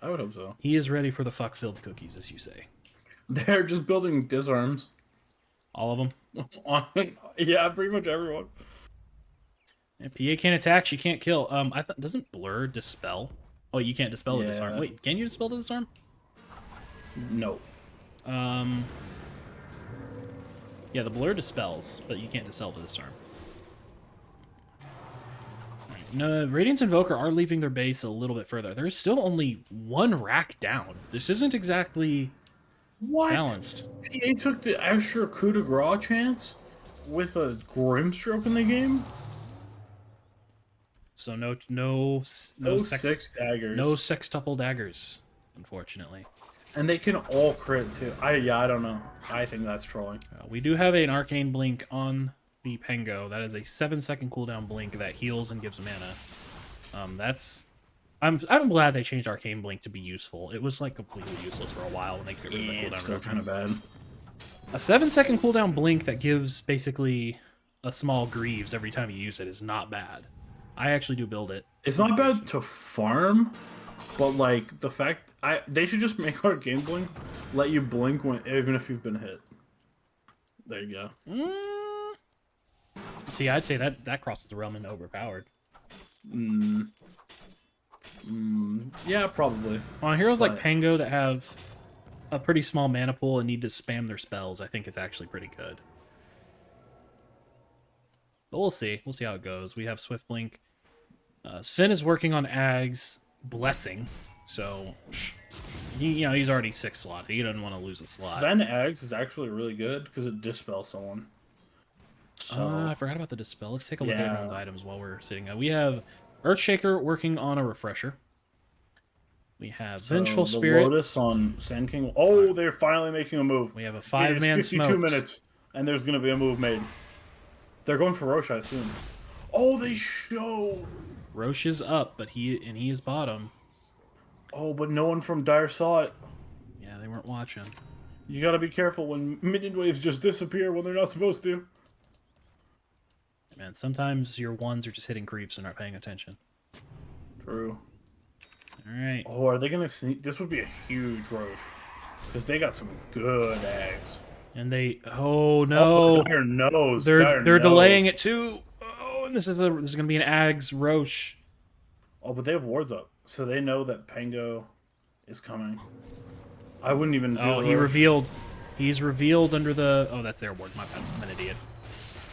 I would hope so. He is ready for the fuck-filled cookies, as you say. They're just building disarms. All of them. Yeah, pretty much everyone. And PA can't attack, she can't kill. I thought doesn't Blur dispel? Oh, you can't dispel the Yeah. disarm. Wait, can you dispel the disarm? No. Yeah, the Blur dispels, but you can't dispel the disarm. Right. No, Radiance Invoker are leaving their base a little bit further. There's still only one rack down. This isn't exactly balanced. PA took the extra coup de grace chance with a Grimstroke in the game? So no six daggers. No sextuple daggers, unfortunately. And they can all crit too. I don't know. I think that's trolling. We do have an Arcane Blink on the Pengo. That is a 7-second cooldown blink that heals and gives mana. I'm glad they changed Arcane Blink to be useful. It was like completely useless for a while when they got rid of the cooldown. It's still kind of bad. A 7-second cooldown blink that gives basically a small Greaves every time you use it is not bad. I actually do build it. It's not bad to farm, but like the fact they should just make Arcane Blink let you blink even if you've been hit. There you go. See, I'd say that crosses the realm into overpowered. Yeah, probably. On heroes like But- Pango that have a pretty small mana pool and need to spam their spells, I think it's actually pretty good. But we'll see. We'll see how it goes. We have Swift Blink. Sven is working on Ag's Blessing, so he's already 6 slotted. He doesn't want to lose a slot. Sven Eggs is actually really good because it dispels someone. So I forgot about the Dispel. Let's take a look at Yeah. everyone's items while we're sitting. We have Earthshaker working on a Refresher. We have Vengeful the Spirit. Lotus on Sand King. Oh, they're finally making a move. We have a It is 5-man 52 smoke. minutes, and there's going to be a move made. They're going for Rosh, I assume. Oh, they show. Roche is up, but he is bottom. Oh, but no one from Dire saw it. Yeah, they weren't watching. You got to be careful when minion waves just disappear when they're not supposed to. Man, sometimes your ones are just hitting creeps and not paying attention. True. All right. Oh, are they gonna sneak? This would be a huge Roche because they got some good eggs. And they. Oh no. Dire nose. They're delaying it too. Oh, and this is gonna be an Ags Roche. Oh, but they have wards up, so they know that Pango is coming. I wouldn't even. Do Oh, the he Roche. revealed. He's revealed under the. Oh, that's their ward. My bad. I'm an idiot.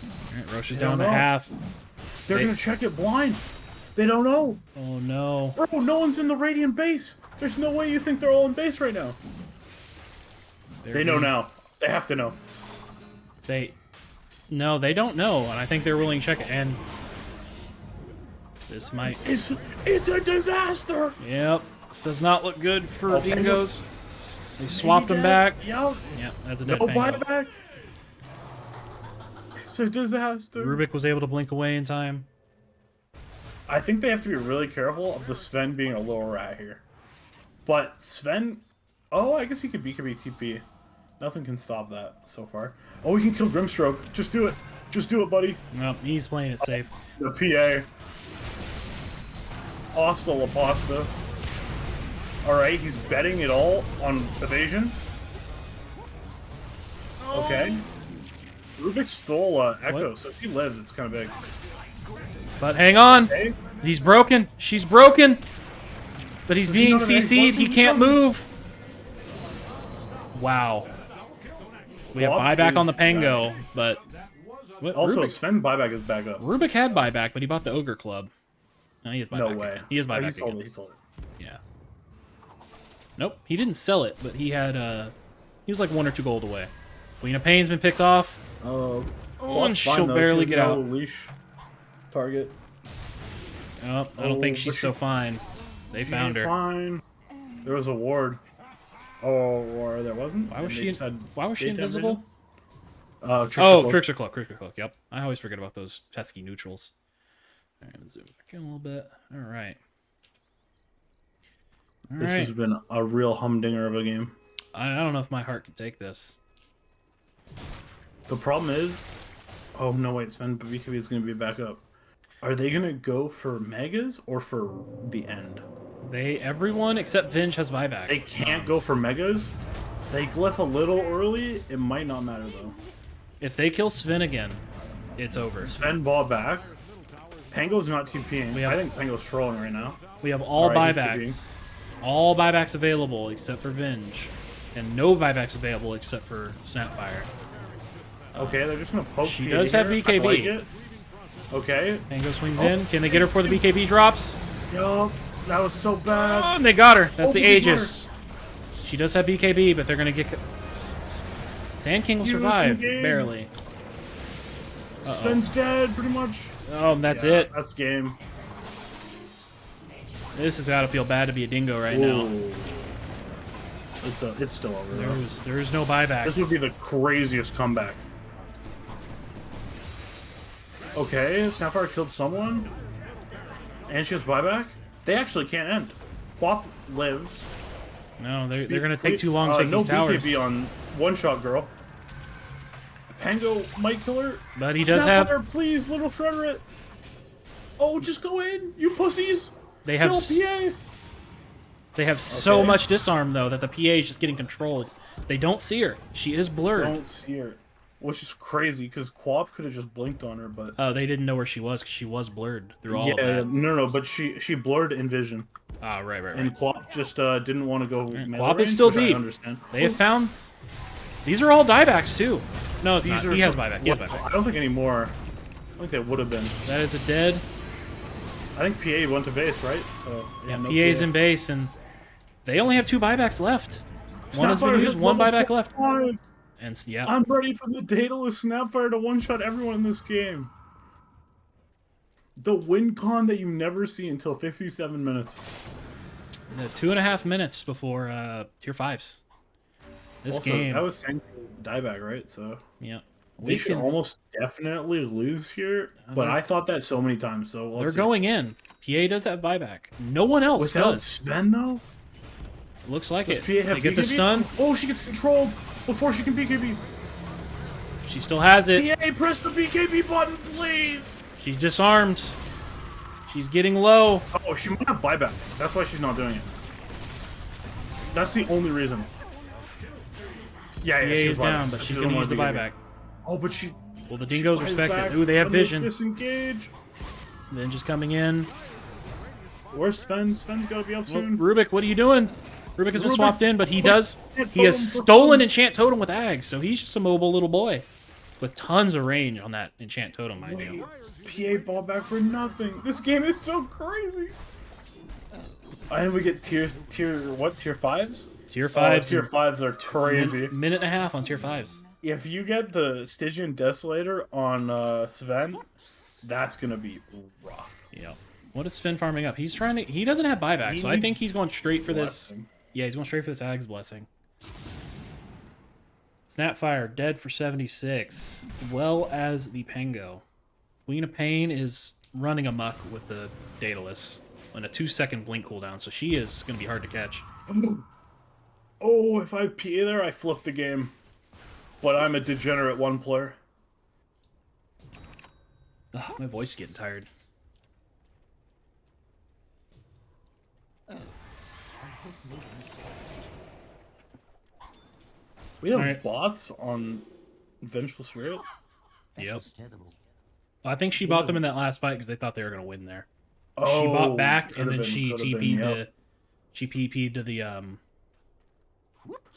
All right, Roche is down to know. half. They're gonna check it blind. They don't know. Oh no. Bro, no one's in the Radiant base. There's no way you think they're all in base right now. They know now. They have to know. No, they don't know, and I think they're willing to check it. And this might. It's a disaster. Yep. This does not look good for Oh, Dingoes. They swapped them back. Yep. Yep, that's a dead No Pango. buyback. It's a disaster. Rubik was able to blink away in time. I think they have to be really careful of the Sven being a little rat here. But Sven... Oh, I guess he could BKB TP. Nothing can stop that so far. Oh, he can kill Grimstroke. Just do it. Just do it, buddy. No, he's playing it safe. The PA. Hasta la pasta. Alright, he's betting it all on evasion. Okay. Rubik stole Echo, What? so if he lives, it's kind of big. But hang on. Okay. He's broken. She's broken. But he's Does he being know that he's CC'd. broken? He can't move. Wow. We have Bob buyback on is the Pango, but... What, Also, Rubik, Sven buyback is back up. Rubik had buyback, but he bought the Ogre Club. No, he has buyback. No way. Again. He has buyback He sold again. it. He sold it. Yeah. Nope, he didn't sell it, but he had he was like 1 or 2 gold away. Queen of Pain's been picked off. Oh, and she'll barely get out. Leash target. Oh, I don't think but she's so fine. They found her. Fine. There was a ward. Oh, or there wasn't. Why was And she? they just had Why was she daytime invisible? vision? Trickster Oh, Cloak. Trickster Cloak. Trickster Cloak. Yep. I always forget about those pesky neutrals. All right, let's zoom back in a little bit. All right. All This right. has been a real humdinger of a game. I don't know if my heart can take this. The problem is, oh no, wait, Sven BKB is going to be back up. Are they going to go for megas or for the end? Everyone except Vinge has buyback. They can't go for megas. They glyph a little early. It might not matter though. If they kill Sven again, it's over. Sven ball back. Pango's not TPing. We have- I think Pango's trolling right now. We have all Alright, he's buybacks. All buybacks available except for Vinge. And no buybacks available except for Snapfire. Okay, they're just gonna poke. She PA does have here. BKB. I like it. Okay. Pango swings in. Can they get her before the BKB drops? Yo, that was so bad. Oh, and they got her. That's Oh, the they got Aegis. She does have BKB, but they're going to get... Sand King will Huge survive. game. Barely. Sven's dead, pretty much. Oh, that's Yeah, it. That's game. This has got to feel bad to be a dingo right now. Ooh. It's still over there. There's no buybacks. This would be the craziest comeback. Okay, Snapfire killed someone. And she has buyback? They actually can't end. Bop lives. No, they're going to take too long to take no these towers. BKB on one-shot girl. Pango might kill her. But he does have... Snapfire, please, little shredder it. Oh, just go in, you pussies. They have... Kill PA. They have so Okay. much disarm, though, that the PA is just getting controlled. They don't see her. She is blurred. Don't see her. Which is crazy, because Quap could have just blinked on her, but... Oh, they didn't know where she was because she was blurred through all of yeah, that. no, but she blurred in vision. Ah, right. And Quap just didn't want to go melee Quap is range, still which I deep. understand. They have found... These are all diebacks, too. No, it's These not. are He has some- buyback. He has buyback. I don't think anymore. I think they would have been. That is a dead. I think PA went to base, right? So Yeah, no PA's PA. in base, and they only have 2 buybacks left. One has been Snapfire used, hit 1 level buyback left. 25. And yeah, I'm ready for the Daedalus Snapfire to one-shot everyone in this game. The win con that you never see until 57 minutes. 2.5 minutes before tier 5s. This Also, game. that was Sanky dieback, right? So Yeah. we should almost definitely lose here. But they're- I thought that so many times. So let's They're see. going in. PA does have buyback. No one else Without does. Sven though. Looks like Does it. PA have They get the BKB? stun. Oh, she gets controlled before she can BKB. She still has it. PA, press the BKB button, please. She's disarmed. She's getting low. Oh, she might have buyback. That's why she's not doing it. That's the only reason. Yeah, Yeah, she's he's down, but she's gonna use the buyback. Oh, but she. Well, the Dingoes respect back. it. Ooh, they have vision. Disengage. Then just coming in. Where's Sven? Sven's gotta be up Well, soon. Rubik, what are you doing? Rubik has been Rubik, swapped in, but he put has totem stolen for Enchant Totem with Ags, so he's just a mobile little boy with tons of range on that Enchant Totem, mind Wait, you. PA ball back for nothing. This game is so crazy. And we get tier 5s? Tier 5s. Tier 5s are crazy. Minute and a half on tier 5s. If you get the Stygian Desolator on Sven, that's gonna be rough. Yeah. What is Sven farming up? He's trying to. He doesn't have buyback, so I think he's going straight for this. Yeah, he's going straight for this Ag's Blessing. Snapfire dead for 76, as well as the Pengo. Queen of Pain is running amok with the Daedalus on a 2-second blink cooldown, so she is going to be hard to catch. Oh, if I PA there, I flip the game. But I'm a degenerate one player. Ugh, my voice is getting tired. We have Alright. bots on Vengeful Spirit. Yep. I think she bought them in that last fight because they thought they were going to win there. Oh, She bought back and could've then been, she could've been, TP'd yep. to she PP'd to the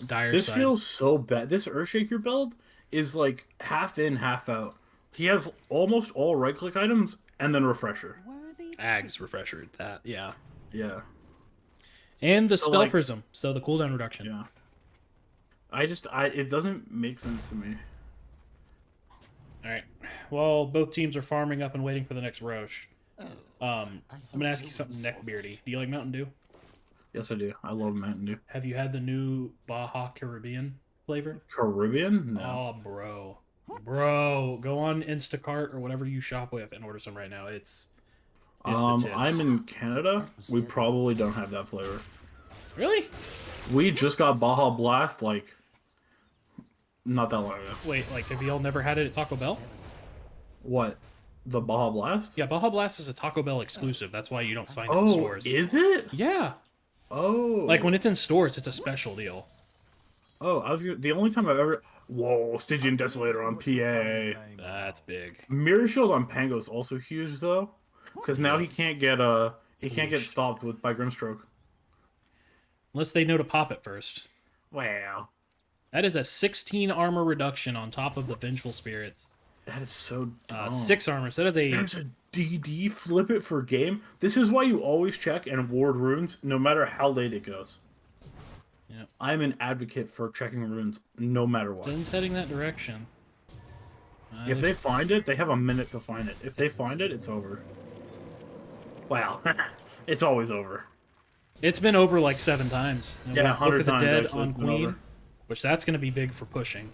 dire This side. feels so bad. This Earthshaker build is like half in, half out. He has almost all right-click items and then Refresher. Ags refresher at that, yeah. Yeah. And the So, spell like- prism, so the cooldown reduction. Yeah. It doesn't make sense to me. Alright. Well, both teams are farming up and waiting for the next Roche. I'm gonna ask you something, Neckbeardy. Do you like Mountain Dew? Yes, I do. I love Mountain Dew. Have you had the new Baja Caribbean flavor? Caribbean? No. Oh, bro, go on Instacart or whatever you shop with and order some right now. It's the tits. I'm in Canada. We probably don't have that flavor. Really? We just got Baja Blast like not that long ago. Wait, like have y'all never had it at Taco Bell? What? The Baja Blast? Yeah, Baja Blast is a Taco Bell exclusive. That's why you don't find it in Oh, stores. is it? Yeah. Oh. Like when it's in stores, it's a special deal. Oh, the only time I've ever. Whoa, Stygian Desolator on PA. That's big. Mirror Shield on Pango is also huge though, because now he can't get stopped by Grimstroke. Unless they know to pop it first. Wow, That is a 16 armor reduction on top of the Vengeful Spirits. that is so dumb. 6 armor. So that is a... That's a DD. Flip it for game. This is why you always check and ward runes, no matter how late it goes. Yep. I'm an advocate for checking runes, no matter what. Zen's heading that direction. If they find it, they have a minute to find it. If they find it, it's over. Wow, it's always over. It's been over like 7 times. And Yeah, we 100 look at the times, dead actually, on it's been Queen, over. which that's going to be big for pushing.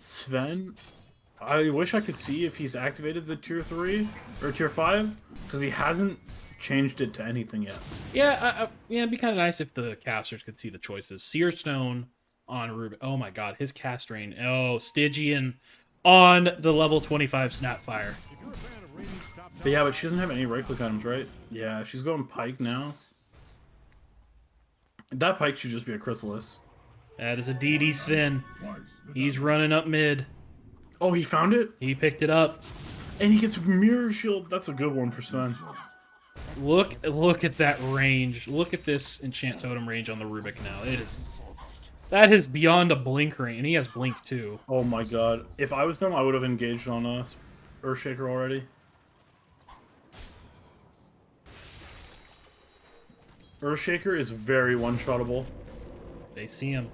Sven, I wish I could see if he's activated the tier 3 or tier 5, because he hasn't changed it to anything yet. Yeah, yeah, it'd be kind of nice if the casters could see the choices. Seer Stone on Ruben. Oh my god, his cast rain. Oh, Stygian on the level 25 Snapfire. But yeah, but she doesn't have any right-click items, right? Yeah, she's going Pike now. That Pike should just be a Chrysalis. That is a DD Sven. He's running up mid. Oh, he found it? He picked it up. And he gets Mirror Shield. That's a good one for Sven. Look at that range. Look at this Enchant Totem range on the Rubik now. That is beyond a blink range, and he has blink too. Oh my god. If I was them, I would have engaged on Earthshaker already. Earthshaker is very one-shottable. They see him.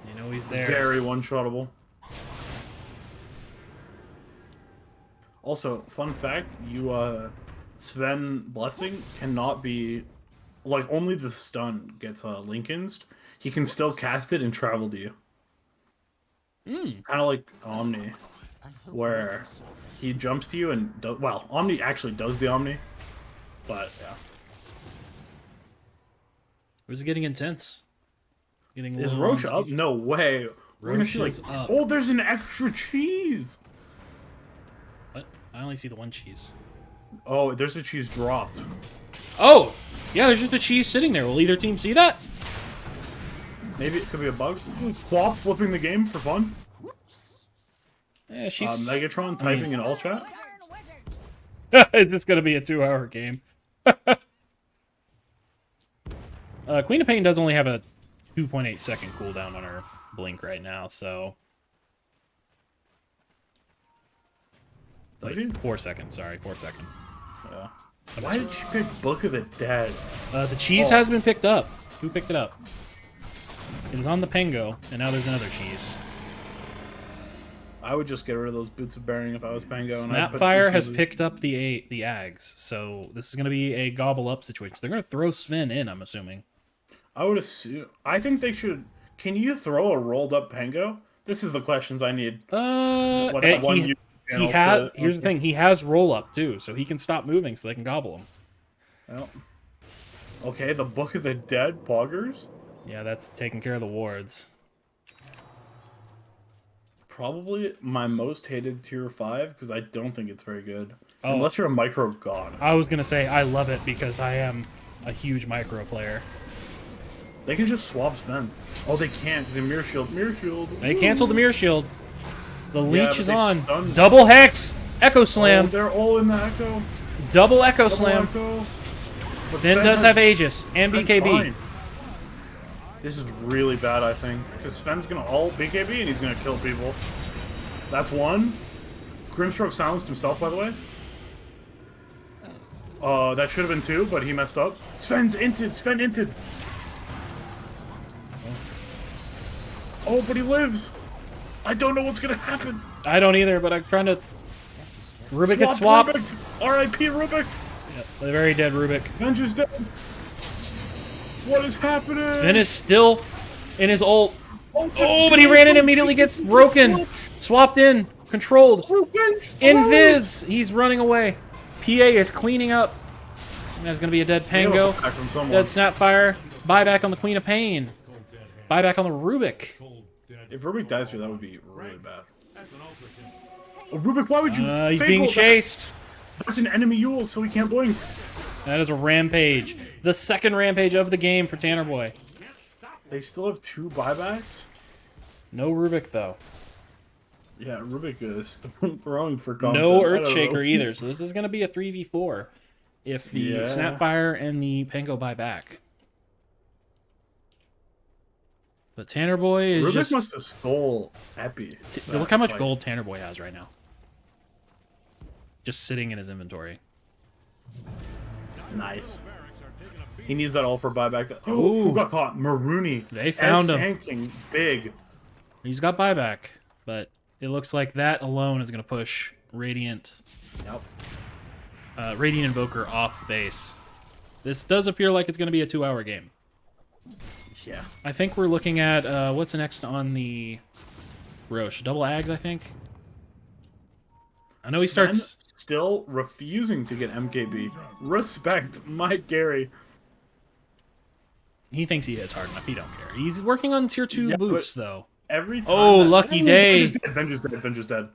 They know he's there. Very one-shottable. Also, fun fact, Sven Blessing cannot be... Like, only the stun gets Lincolned. He can still cast it and travel to you. Kind of like Omni, where he jumps to you and... Well, Omni actually does the Omni, but, yeah. This is getting intense. Getting Is low Roche on up? speed. No way. We're gonna see, like... Roche is up. Oh, there's an extra cheese! What? I only see the one cheese. Oh, there's a cheese dropped. Oh, yeah, there's just a cheese sitting there. Will either team see that? Maybe it could be a bug. Swap flipping the game for fun. Yeah, she's... Megatron typing in all chat. Is this going to be a 2-hour game? Queen of Pain does only have a 2.8 second cooldown on her blink right now, so... Like, 4 seconds, sorry, 4 seconds. Yeah. Why did she pick Book of the Dead? The cheese has been picked up. Who picked it up? It was on the Pango, and now there's another cheese. I would just get rid of those boots of bearing if I was Pango. Snapfire has picked up the Ags, so this is going to be a gobble up situation. So they're going to throw Sven in, I'm assuming. I would assume. I think they should. Can you throw a rolled up Pango? This is the questions I need. Here's the thing. He has roll up too, so he can stop moving so they can gobble him. Well, okay, the Book of the Dead poggers. Yeah, that's taking care of the wards. Probably my most hated tier 5 because I don't think it's very good. Oh. Unless you're a micro god. I was gonna say I love it because I am a huge micro player. They can just swap Sven. Oh, they can't because they mirror shield. Mirror shield. They canceled the mirror shield. The leech is on. Stunned. Double hex. Echo slam. Oh, they're all in the echo. Double echo slam. Echo. But Sven does have Aegis and Sven's BKB. fine. This is really bad, I think, because Sven's gonna ult BKB and he's gonna kill people. That's one. Grimstroke silenced himself, by the way. That should have been 2, but he messed up. Sven's inted. Sven inted. Oh, but he lives. I don't know what's gonna happen. I don't either, but I'm trying to. Rubik gets swapped. R.I.P. Rubik. Yeah, the very dead Rubik. Venge is dead. What is happening? Sven is still in his ult. Oh, but he ran in and immediately gets broken. Swapped in. Controlled. Invis. He's running away. PA is cleaning up. There's going to be a dead Pango. Dead Snapfire. Buyback on the Queen of Pain. Buyback on the Rubik. If Rubik dies here, that would be really bad. Oh, Rubik, why would you? He's being chased. That's an enemy Yule, so he can't blink. That is a rampage. The second rampage of the game for Tanner Boy. They still have 2 buybacks? No Rubik, though. Yeah, Rubik is throwing for content. No Earthshaker either, so this is going to be a 3v4 if the Snapfire and the Pango buy back. But Tanner Boy is Rubik just... must have stole Epi. Look how much gold Tanner Boy has right now. Just sitting in his inventory. Nice. He needs that all for buyback. Ooh. Who got caught? Marooney. They found him. Tanking big. He's got buyback, but it looks like that alone is going to push Radiant. Yep. Radiant Invoker off the base. This does appear like it's going to be a 2-hour game. Yeah. I think we're looking at what's next on the Roche. Double Ags, I think. I know he starts... Still refusing to get MKB. Respect Mike Gary. He thinks he hits hard enough. He don't care. He's working on tier 2 boots, though. Every time. Oh, lucky day. Venge is dead. Venge is dead.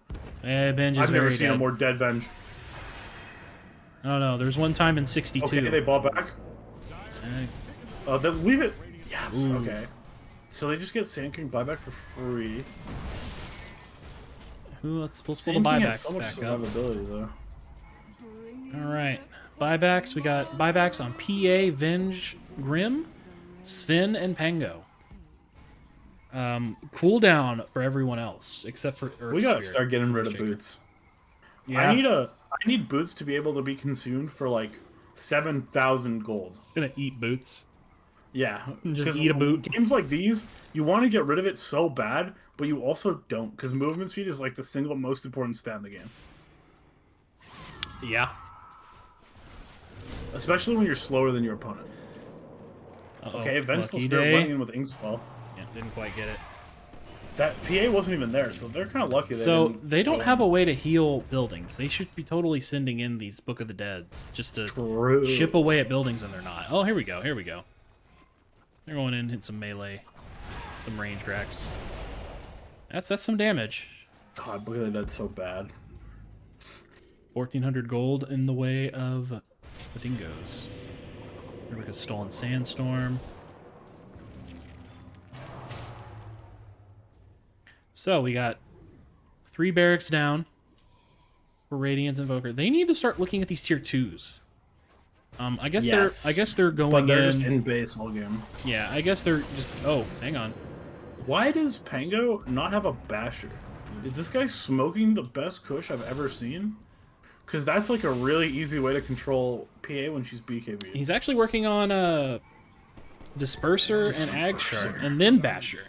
Venge is I've never very seen dead. a more dead Venge. Oh, no. There's one time in 62. Okay, they bought back. Then leave it. Yes. Ooh. Okay. So they just get Sand King buyback for free. Ooh, let's pull the Sand King has buybacks so much back up. survivability, though. All right. Buybacks. We got buybacks on PA, Venge, Grim, Sven, and Pango. Cooldown for everyone else except for Earth We gotta Spirit. start getting rid of boots. Yeah. I need boots to be able to be consumed for like 7,000 gold. Gonna eat boots. Yeah, Just 'cause eat a boot. Games like these, you want to get rid of it so bad, but you also don't, because movement speed is like the single most important stat in the game. Yeah. Especially when you're slower than your opponent. Okay, Vengeful lucky Spirit day. running in with Inkswell. Yeah, didn't quite get it. That PA wasn't even there, so they're kind of lucky. So they don't have a way to heal buildings. They should be totally sending in these Book of the Deads just to True. chip away at buildings, and they're not. Oh, here we go. Here we go. They're going in, hit some melee, some range cracks. That's some damage. God, Book of the Dead's so bad. 1,400 gold in the way of the dingoes. Like a stolen sandstorm. So we got 3 barracks down for Radiance Invoker. They need to start looking at these tier 2s. I guess they're going but they're in. just in base all game. Yeah, I guess they're just. Oh, hang on. Why does Pango not have a basher? Is this guy smoking the best kush I've ever seen? Because that's like a really easy way to control PA when she's BKB. He's actually working on Disperser and Ag Shard, and then Basher.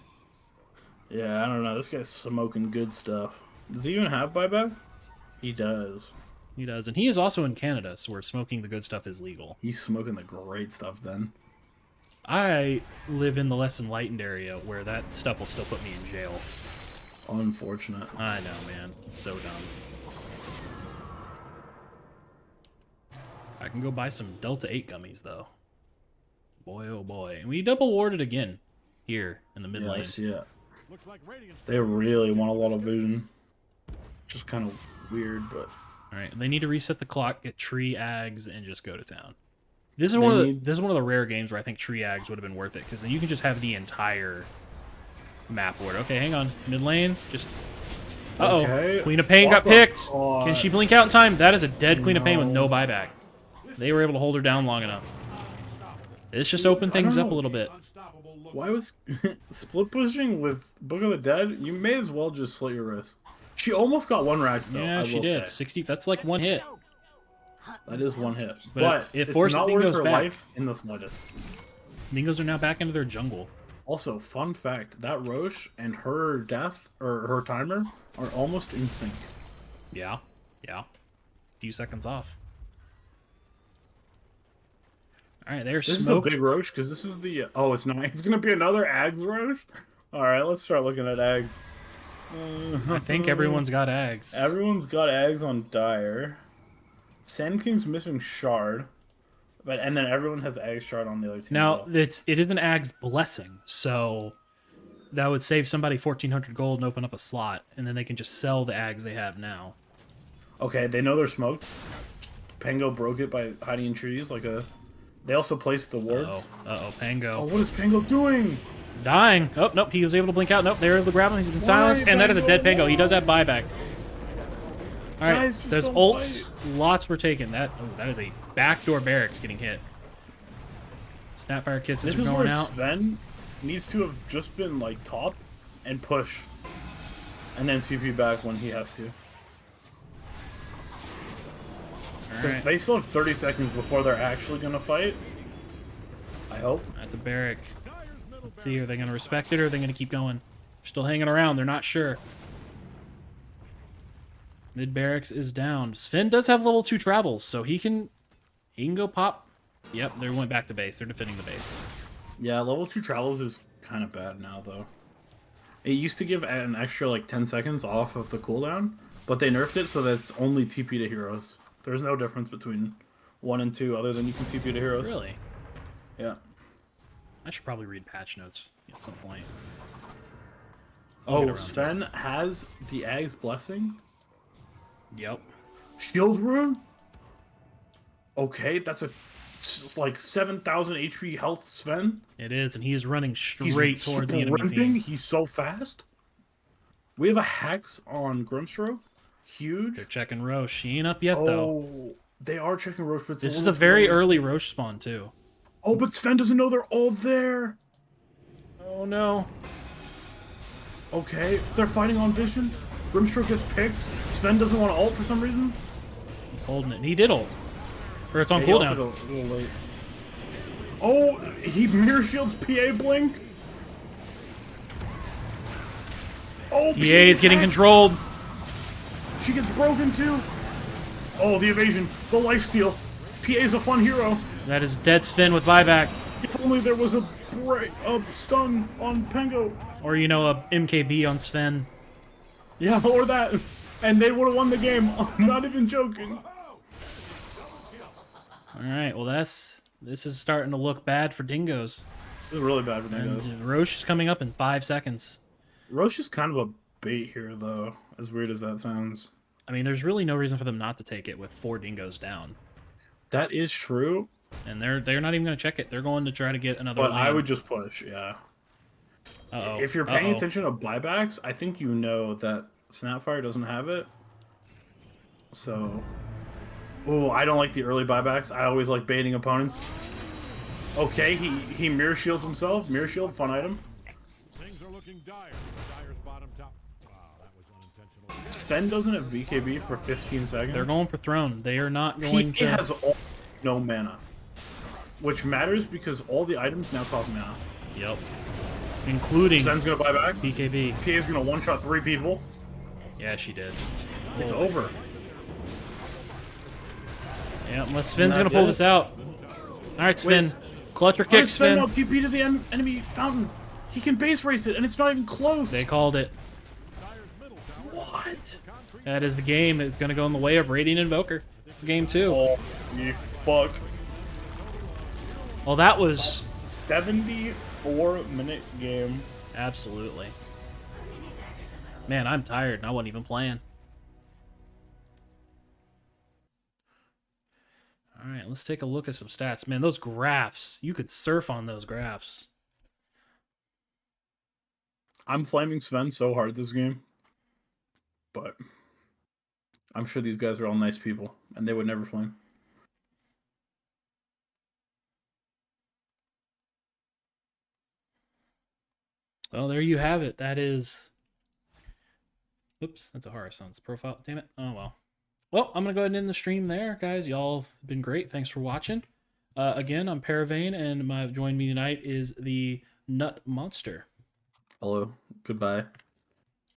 Yeah, I don't know. This guy's smoking good stuff. Does he even have buyback? He does. He does, and he is also in Canada, so where smoking the good stuff is legal. He's smoking the great stuff then. I live in the less enlightened area where that stuff will still put me in jail. Unfortunate. I know, man. It's so dumb. I can go buy some Delta 8 gummies, though. Boy, oh boy. And we double warded again here in the mid lane. I see it. Looks like Radiance They really want a lot of vision. Just kind of weird, but... Alright, they need to reset the clock, get tree ags, and just go to town. This is one of the rare games where I think tree ags would have been worth it, because then you can just have the entire map ward. Okay, hang on. Mid lane, just... Uh-oh. Okay. Queen of Pain got picked. Can she blink out in time? That is a dead Queen of Pain with no buyback. They were able to hold her down long enough. It's just opened things up a little bit. unstoppable looks. Why was split pushing with Book of the Dead? You may as well just slit your wrist. She almost got 1 rax though. Yeah, I she will did. say. 60. That's like 1 hit. That is 1 hit, But but it it's forced not the worth dingoes her back. life in the slightest. Dingoes are now back into their jungle. Also, fun fact: that Roche and her death or her timer are almost in sync. Yeah. Yeah. A few seconds off. Alright, they're This is a smoked. big Roche because this is the it's not. It's gonna be another Ags Roche. All right, let's start looking at Ags. I think everyone's got Ags. Everyone's got Ags on Dire. Sand King's missing Shard, and then everyone has Ag Shard on the other team. Now, as well. it is an Ag's blessing, so that would save somebody 1,400 gold and open up a slot, and then they can just sell the Ags they have now. Okay, they know they're smoked. Pango broke it by hiding in trees like a. They also placed the wards. Uh-oh, Pango. Oh, what is Pango doing? Dying. Oh, nope, he was able to blink out. Nope, they're able to grab him. He's been silenced, and that is a dead Pango. He does have buyback. All right, Guys, just there's don't ults. fight. Lots were taken. That is a backdoor barracks getting hit. Snapfire kisses This are is going where out. Sven needs to have just been like top and push, and then CP back when he has to. Because Alright, they still have 30 seconds before they're actually gonna fight. I hope. that's a barrack. Dyer's middle Let's see, are they going to respect it or are they going to keep going? They're still hanging around. They're not sure. Mid barracks is down. Sven does have level 2 travels, so he can go pop. Yep, they went back to base. They're defending the base. Yeah, level 2 travels is kind of bad now, though. It used to give an extra, like, 10 seconds off of the cooldown, but they nerfed it so that it's only TP to heroes. There's no difference between 1 and 2 other than you can TP to heroes. Really? Yeah. I should probably read patch notes at some point. Oh, around Sven has the Ag's Blessing? Yep. Shield Rune? Okay, that's like 7,000 HP health Sven. It is, and he is running He's straight towards the enemy sprinting. team. He's so fast. We have a Hex on Grimstroke. Huge. They're checking Roche. She ain't up yet, though. Oh, they are checking Roche, but it's This is little a very too early Roche spawn, too. Oh, but Sven doesn't know they're all there. Oh, no. Okay, they're fighting on Vision. Grimstroke gets picked. Sven doesn't want to ult for some reason. He's holding it. And he did ult. Or it's on He ulted cooldown. a little late. Oh, he mirror shields PA blink. Oh, PA is getting attacks. controlled. She gets broken too. Oh, the evasion, the lifesteal. PA's a fun hero. That is dead Sven with buyback. If only there was a stun on Pango. Or, you know, a MKB on Sven. Yeah, or that. And they would have won the game. I'm not even joking. Alright, well this is starting to look bad for dingoes. This is really bad for Dingoes. And Roche is coming up in 5 seconds. Roche is kind of a bait here, though, as weird as that sounds. I mean, there's really no reason for them not to take it with 4 dingoes down. That is true. And they're not even going to check it. They're going to try to get another But land. I would just push, yeah. Uh-oh. If you're paying attention to buybacks, I think you know that Snapfire doesn't have it. So... Oh, I don't like the early buybacks. I always like baiting opponents. Okay, he mirror shields himself. Mirror shield, fun item. Things are looking dire. Dire's bottom top. Wow, that was unintentional. Sven doesn't have BKB for 15 seconds. They're going for throne. They are not He going to... has no mana. Which matters because all the items now cost mana. Yep. Including Sven's gonna buy back. BKB. PA is gonna one-shot 3 people. Yeah, she did. It's over. Yeah, unless Sven's going to pull this out. All right, Sven. Wait. Clutch or Why kick, is Sven Sven. now TP to the enemy fountain? He can base race it, and it's not even close. They called it. What? That is the game. It's going to go in the way of Radiant Invoker. Game 2. Oh, you fuck. Well, that was... 74-minute game. Absolutely. Man, I'm tired, and I wasn't even playing. All right, let's take a look at some stats. Man, those graphs. You could surf on those graphs. I'm flaming Sven so hard this game. But I'm sure these guys are all nice people, and they would never flame. Well, there you have it. That is... Oops, that's a Horror-Sun's profile. Damn it. Oh, well. Well, I'm going to go ahead and end the stream there, guys. Y'all have been great. Thanks for watching. Again, I'm Paravane, and joining me tonight is the Nut Monster. Hello. Goodbye.